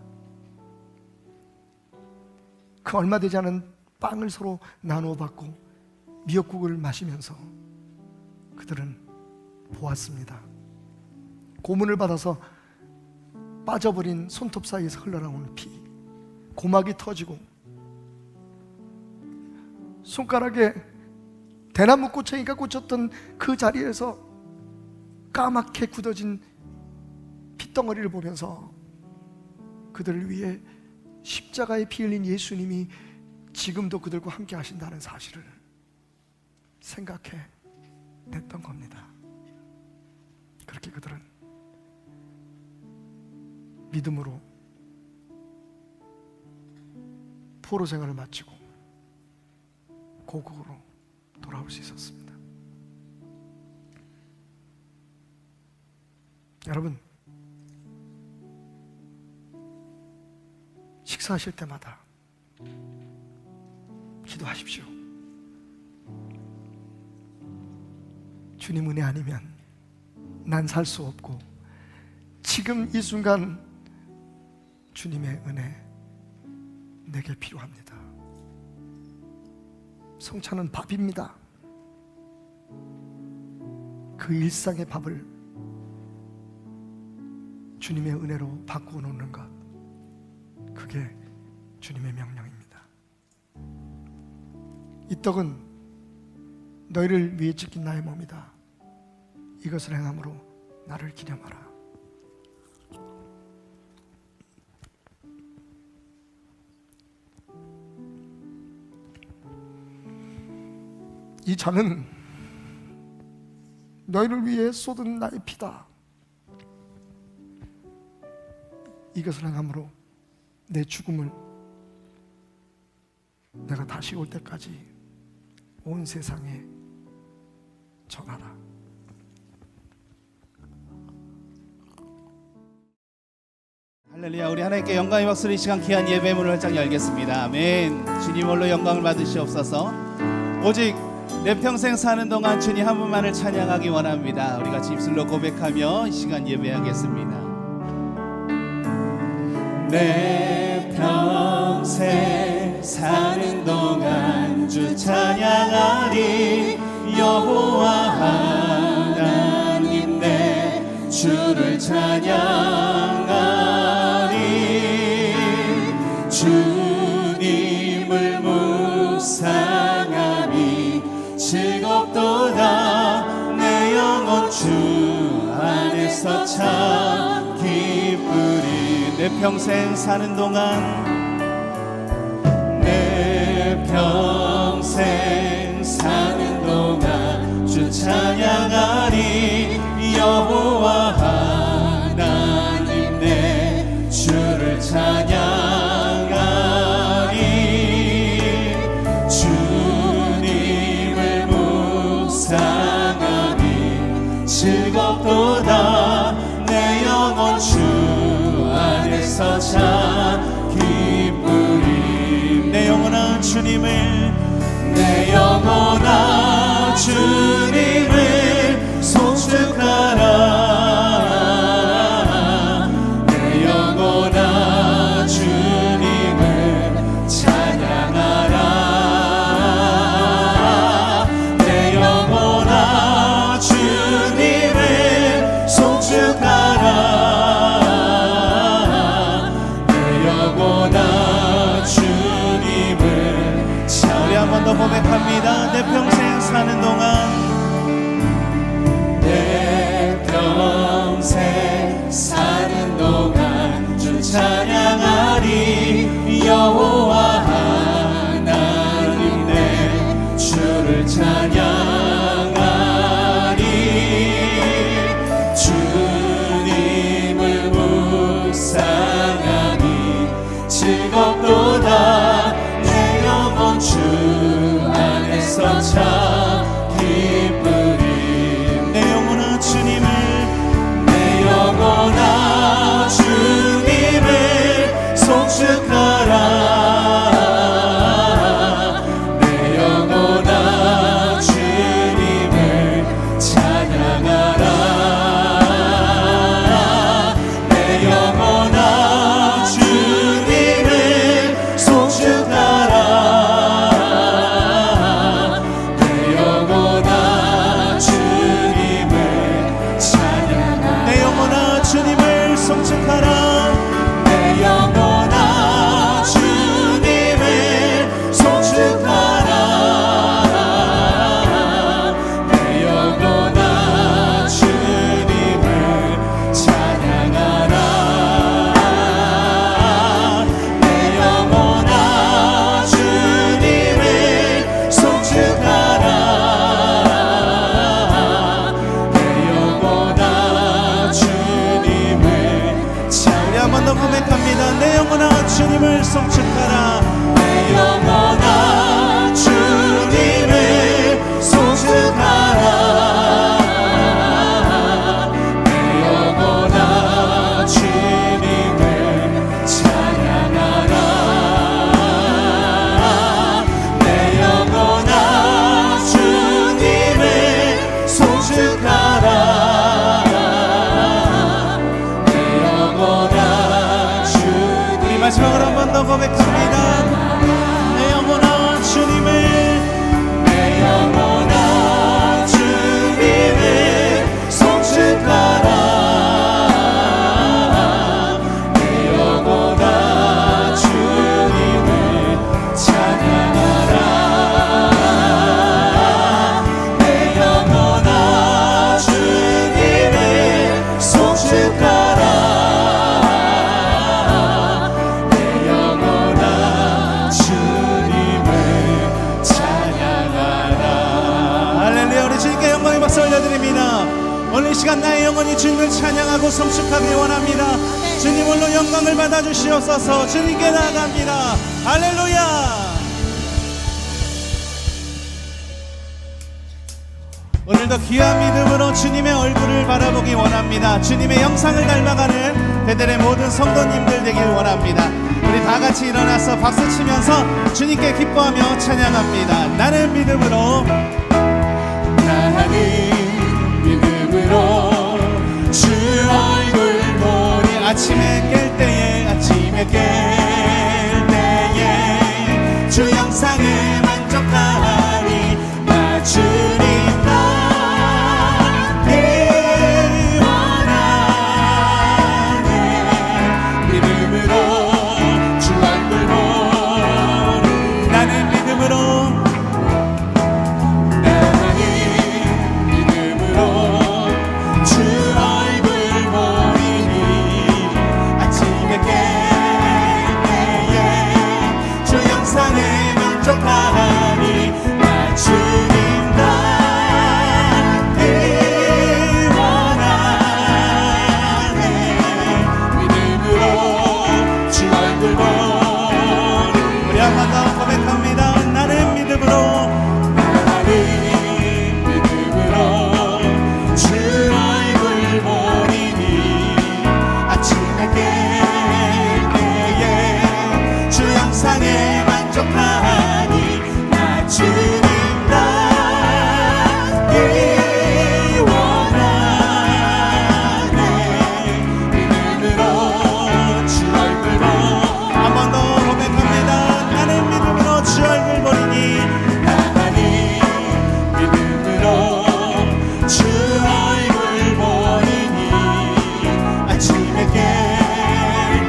그 얼마 되지 않은 빵을 서로 나누어 받고 미역국을 마시면서 그들은 보았습니다. 고문을 받아서 빠져버린 손톱 사이에서 흘러나오는 피, 고막이 터지고 손가락에 대나무 꼬챙이가 꽂혔던 그 자리에서 까맣게 굳어진 핏덩어리를 보면서 그들을 위해 십자가에 피 흘린 예수님이 지금도 그들과 함께 하신다는 사실을 생각해 냈던 겁니다. 그렇게 그들은 믿음으로 포로 생활을 마치고 고국으로 돌아올 수 있었습니다. 여러분, 식사하실 때마다 기도하십시오. 주님 은혜 아니면 난 살 수 없고, 지금 이 순간 주님의 은혜 내게 필요합니다. 성찬은 밥입니다. 그 일상의 밥을 주님의 은혜로 바꾸어 놓는 것, 그게 주님의 명령입니다. 이 떡은 너희를 위해 찢긴 나의 몸이다. 이것을 행함으로 나를 기념하라. 이 잔은 너희를 위해 쏟은 나의 피다. 이것을 행함으로 내 죽음을 내가 다시 올 때까지 온 세상에 전하라. 할렐루야. 우리 하나님께 영광의 박수로 이 시간 귀한 예배의 문을 활짝 열겠습니다. 아멘. 주님 홀로 영광을 받으시옵소서. 오직 내 평생 사는 동안 주님 한 분만을 찬양하기 원합니다. 우리 같이 입술로 고백하며 이 시간 예배하겠습니다. 내 평생 사는 동안 주 찬양하리. 여호와 하나님 내 주를 찬양하리. 주님을 묵상하니 즐겁도다. 내 영혼 주 안에서 참 기쁘리. 내 평생 사는 동안, 내 평생 사는 동안 주 찬양하리. 여호와 하나님 내 주를 찬양하리. 주님을 묵상하니 즐겁도다. 내 영혼 주 안에서 참 기쁘리. 내 영혼아 주님을, 내 영혼아 주님을 송축하라. 내 영혼아 주님을 찬양하라. 내 영혼아 주님을 송축하라. 내 영혼아 주님을 찬양하라. 우리 한 번 더 고백합니다. 내 평생 사는 동안, 내 평생 사는 동안 주 찬양하리. 여호와 하나님 내 주를 찬양하리. 주님을 묵상하니 즐겁도다. 내 영혼 주 안에서 참 기쁘리. 내 영혼아 주님을, 내 영혼아 주님을 송축하라. 내 영혼아 주님을 찬양하라. 내 영혼아 주님을 송축하라. 내 주님을 송축하라. 내 영혼아 주님을 송축하라. 내 영혼아 주님을 찬양하라. 내 영혼아 주님을 송축하라. 내 영혼아 우리 마지막으로 한 번 더 고백합니다. 내 영혼아 주님을, 내 영혼아 주님을 송축하라. 내 영혼아 주님을 찬양하라. 내 영혼아 주님을 송축하라. 내 영혼아 주님을 찬양하라. 할렐루야. 우리 주님께 영광의 박수 올려드립니다. 오늘 이 시간 나의 영혼이 주님을 찬양하고 성축하기 원합니다. 주님 홀로 영광을 받아주시옵소서. 주님께 나아갑니다. 할렐루야. 오늘도 귀한 믿음으로 주님의 얼굴을 바라보기 원합니다. 주님의 영상을 닮아가는 베델의 모든 성도님들 되길 원합니다. 우리 다 같이 일어나서 박수 치면서 주님께 기뻐하며 찬양합니다. 나는 믿음으로, 나는 믿음으로 주 얼굴 보리. 아침에 깰 때에, 아침에 깰 때에 주 영상에 만족하니 나 주님 나를 원하네. 믿음으로 주 얼굴 보리. 나는 믿음으로, 나는 믿음으로 주 얼굴 보리니 아침에 깰 때에 주 영상에 만족하니 나 주님 나를 원하네. 믿음으로 주 얼굴 보리. 우리 한 번 더 고백합니다. 나는 믿음으로, 나는 믿음으로 주 얼굴 보리니 아침에 깰 때에 주 영상에 만족하니 나 주님 나를 원하네. 믿음으로 주 얼굴 보리. 한 번 더 고백합니다. 나는 믿음으로 주 얼굴 보리니, 나는 믿음으로 주 얼굴 보리니 아침에 깰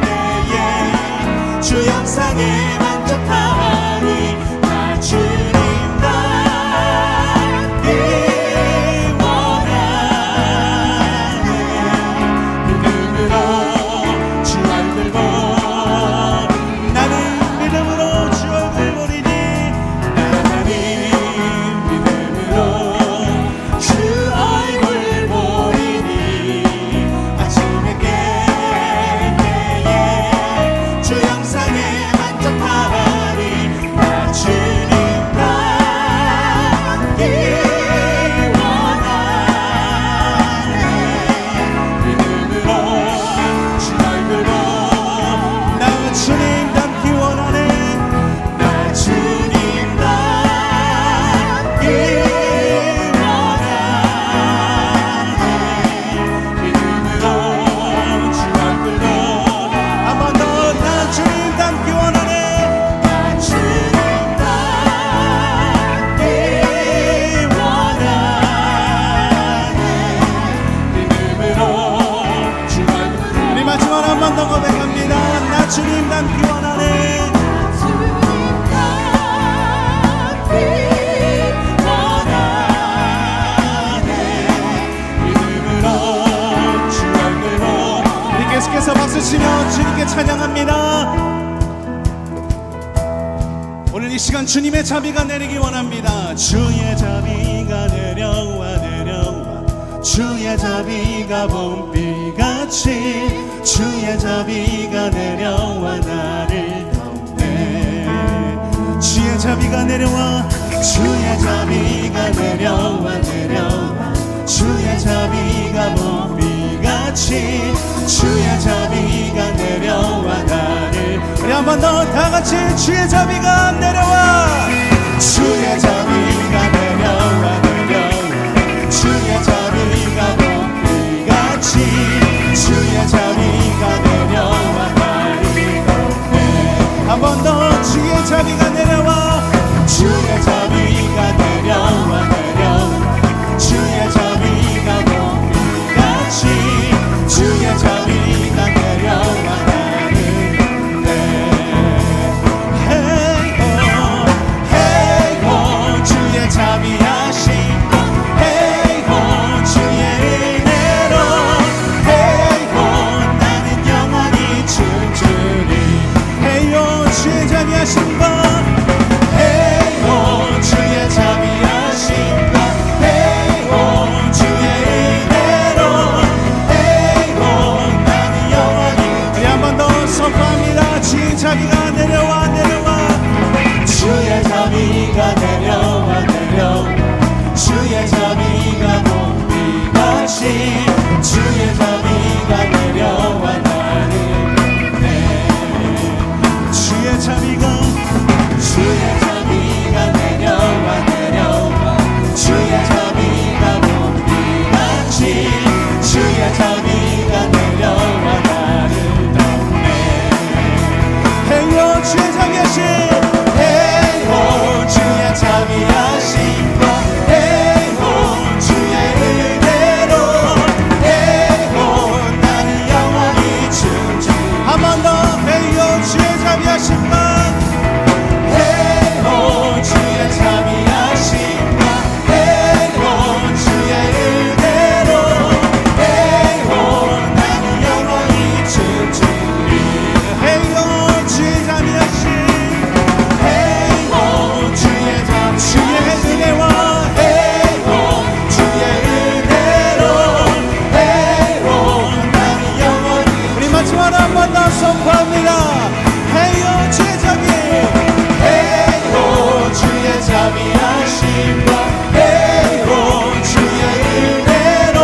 때에 주 영상에 만족하니 나 주님 나를 원하네. 믿음으로 주 얼굴 보리. 나는 믿음으로 주 얼굴 보리니, 나는 믿음으로 주 얼굴 보리니 아침에 깰 때에 주 영상에 만족하니 나 주님 나를 원하네. 믿음으로 주 얼굴 보리. 나 주님 닮기 원하네. 나 주님 닮기 원하네. 믿음으로 주 얼굴 보리. 한 번 더, 나 주님 닮기 원하네. 나 주님 닮기 원하네. 믿음으로 주 얼굴 보리. 우리 마지막으로 한 번 더 고백합니다. 나 주님 닮기 원하네. 우리 계속해서 박수 치며 주님께 찬양합니다. 오늘 이 시간 주님의 자비가 내리기 원합니다. 주의 자비가 내려와 내려와, 주의 자비가 봄비같이 주의 자비가 내려와 나를 자비가 내려와 주의 자비가 내려와 내려와 주의 자비가 봄비같이 주의 자비가 내려와 나를 우리 한 번 더 다 같이 주의 자비가 내려와 주의 자비가 내려와 내려와 주의 자비가 봄비같이 주의 자비가 내려와 나를 덮네 한 번 더 주의 자비가 내려와 주의 자비가 내려와 내려와 주의 자비가 봄비같이 주의 자비가 내려와 나를 헤이호 헤이호 주의 자비하심 헤이호 주의 은혜로 헤이호 나는 영원히 춤추리 헤이요 주의 자비하신 것 헤이호 주의 자비하심 헤이호 주의 은혜로 헤이호 나는 영원히 우리 한 번 더 선포합니다 주의 자비가 내려와 내려와 주의 자비가 내려와 내려와 주의 자비가 봄비같이 주의 자비가 내려와 나를 덮네 주의 자비가 내려와 내려와 주의 자비가 봄비같이 주의 자비가 내려와 나를 덮네 헤이요 주의 자비하신 헤이호 주의 자비하신 것 헤이호 주의 은혜로 헤이호 나는 영원히 춤추리 한 번 더 헤이요 주의 자비하신 것 헤이호 주의 자비하신 것 헤이호 주의 은혜로 헤이호 나는 영원히 춤추리 헤이요 주의 자비하신 헤이호 주의 주의 은혜와 헤이호 주의 은혜로 헤이호 나는 영원히 우리 마지막으로 한 번 더 선포합니다 헤이요 주의 자비 헤이호 주의 자비하심 것 헤이호 주의 은혜로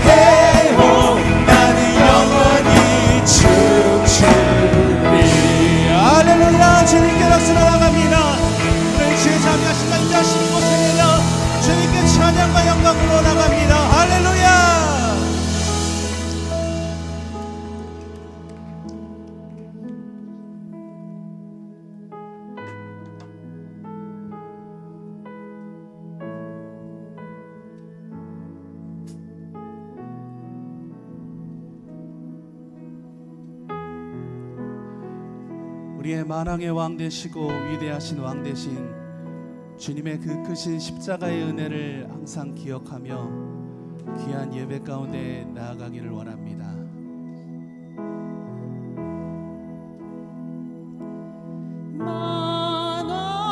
헤이호 나는 영원히 춤추리 할렐루야 주님께 박수 나갑니다 우리 주의 자비하신 것 인자하신 곳에 내려 주님께 찬양과 영광으로 나갑니다 할렐루야 우리의 만왕의 왕 되시고 위대하신 왕 되신 주님의 그 크신 십자가의 은혜를 항상 기억하며 귀한 예배 가운데 나아가기를 원합니다.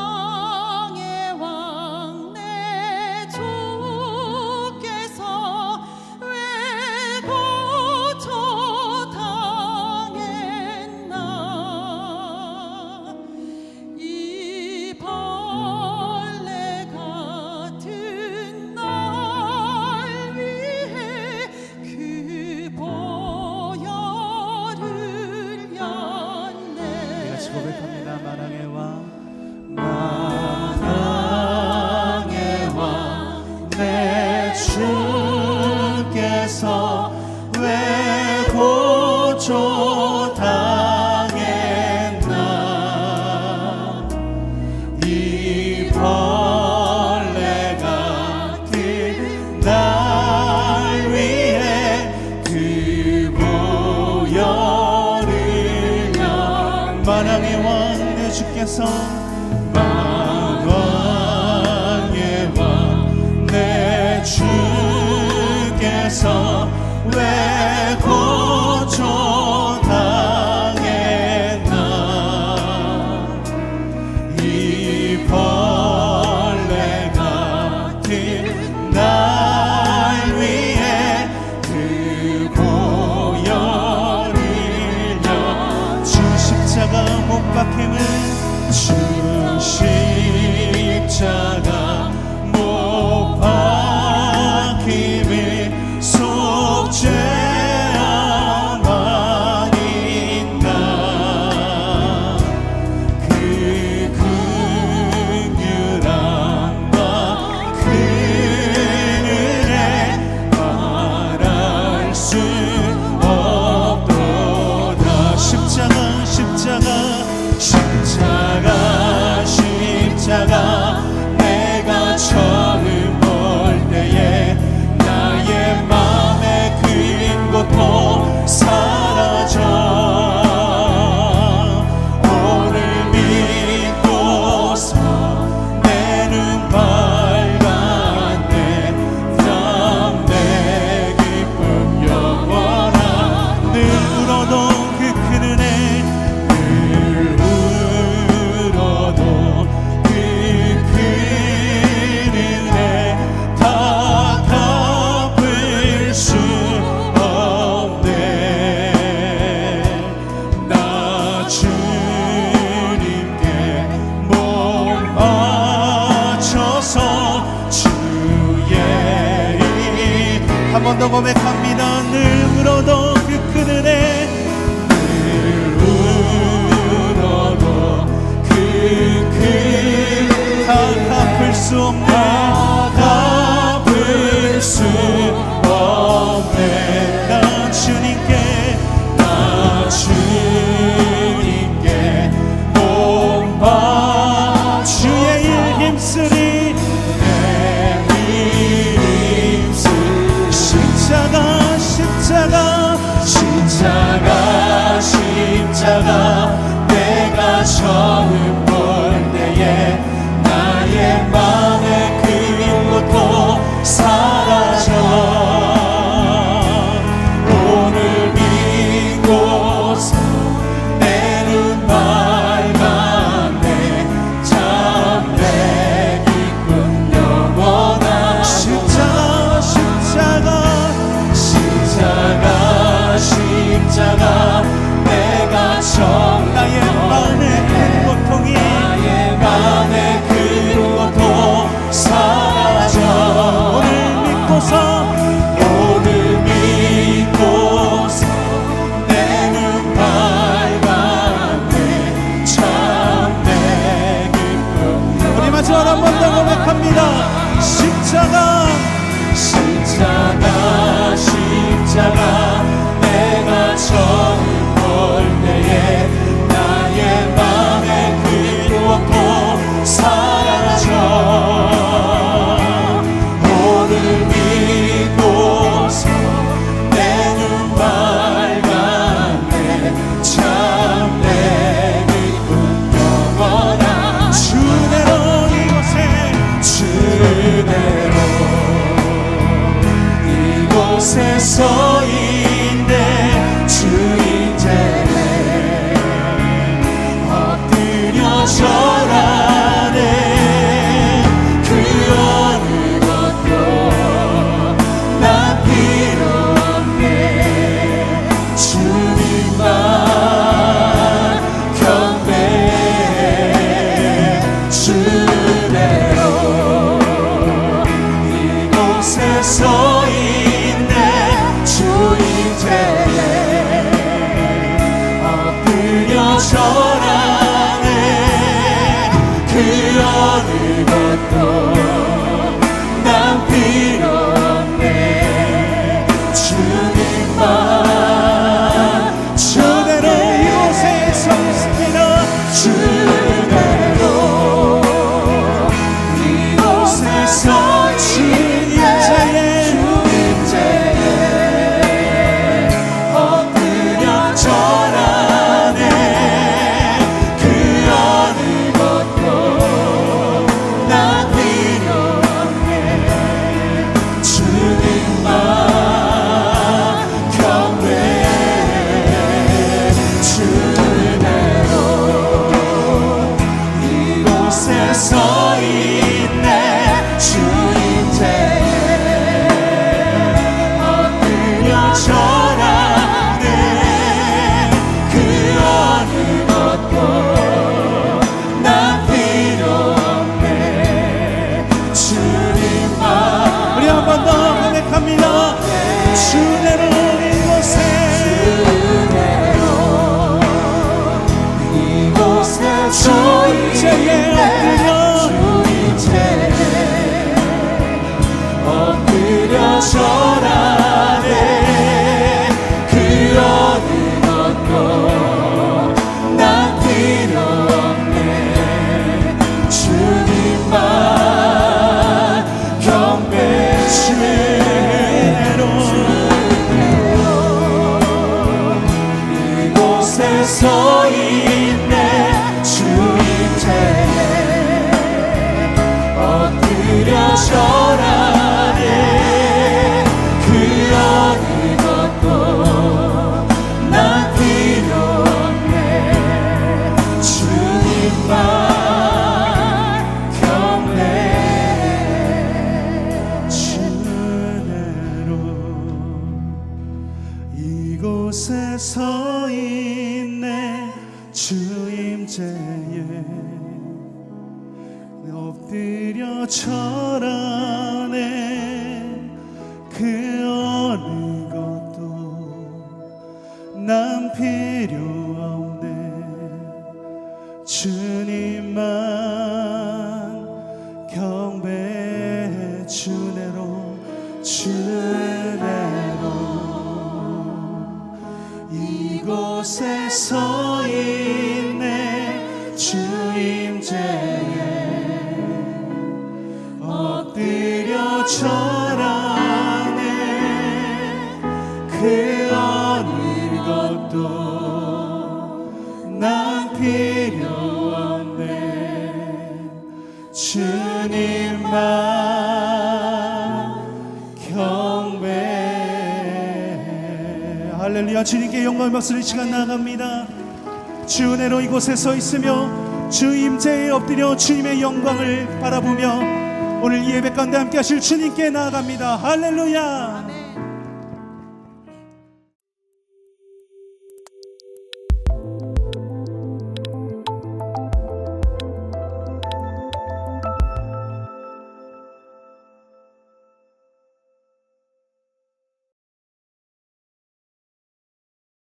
만왕의 왕 내 주께서 왜 고초당했나 이 벌레 같은 날 위해 그 보혈을 렸네 같이 고백합니다. 만왕의 왕 만왕의 왕 내 주께서 왜 고초당했나 이 벌레 같은 날 위해 그 보혈을 렸네 만왕의 왕 내 주께서 만왕의 왕 내 주께서 왜 고초당했나 이 벌레 같은 날 위해 그 보혈을 려 주 십자가 못 박힘을 주 십자가 못 박힘에 속죄야만 있나. 그 긍휼함과 그 은혜 말할 수 없도다. 십자가 내가 처음 볼 때에 나의 맘의 큰 고통 사라져. 오늘 믿고서 내 눈 밝았네. 담내 기쁨 영원한. 늘 울어도 그 큰 은혜, 늘 울어도 그 큰 은혜 다 갚을 수 없네. 나 주님께 몸 바쳐서 주의 한 번 더 고백합니다. 늘 울어도 그 큰 은혜, 늘 울어도 그 큰 다 갚을 수 없네. 갚을 수 없네. 나 주님께 몸 바 주의 일 힘쓰리. 내 힘쓰 십자가 내가 처음 볼 때에 나의 맘의 그 고통 사라져. 오늘 믿고서 내 눈 밝았네. 참내 기쁨 영원한. 십자가 내가 처음 나의 맘의 큰 고통이 나의 맘의 큰 고통 사라져. 오늘 믿고서 내 눈 밝았네. 참내 기쁨. 우리 마지막 한 번 더 고백합니다. 십자가 내가 처음 볼 때에 나의 맘의 그 고통 사라져. 오늘 믿고서 내 눈 밝았네. 참내 기쁨 영원한. 주대로 이곳에 서인데 주인제에 엎드려 절하네. 그 어느 것도 난 필요 없네. 주님만 경배해. 주대로 이곳에 서인데 주인제에 엎드려 절하네. 그 어느 것도 난 필요 없네. 주님만. 주대로 이곳에 서 있습니다. 주대로 이곳에 서 주인제에 절하네. 그 어느 것도 나 필요 주인제에 엎드려 절하네 그 어느 것도 난 필요 없네 주님만 경배 주내로 이곳에 서 있네 주인제에 엎드려 절하네 그 어느 것도 난 필요 없네 주님만 경배 주내로 이곳에 서 있네 주임제에 엎드려 절하네 그 어느 것도 난 필요 없네 주님만 경배해 주내로 주내로 이곳에 서 있네 주임제에 엎드려 절하네 그 어느 것도 난 필요 없네 주님만 경배해. 할렐루야. 주님께 영광을 박수를 시간 나아갑니다. 주 은혜로 이곳에 서 있으며 주 임재에 엎드려 주님의 영광을 바라보며 오늘 이 예배 가운데 함께 하실 주님께 나아갑니다. 할렐루야.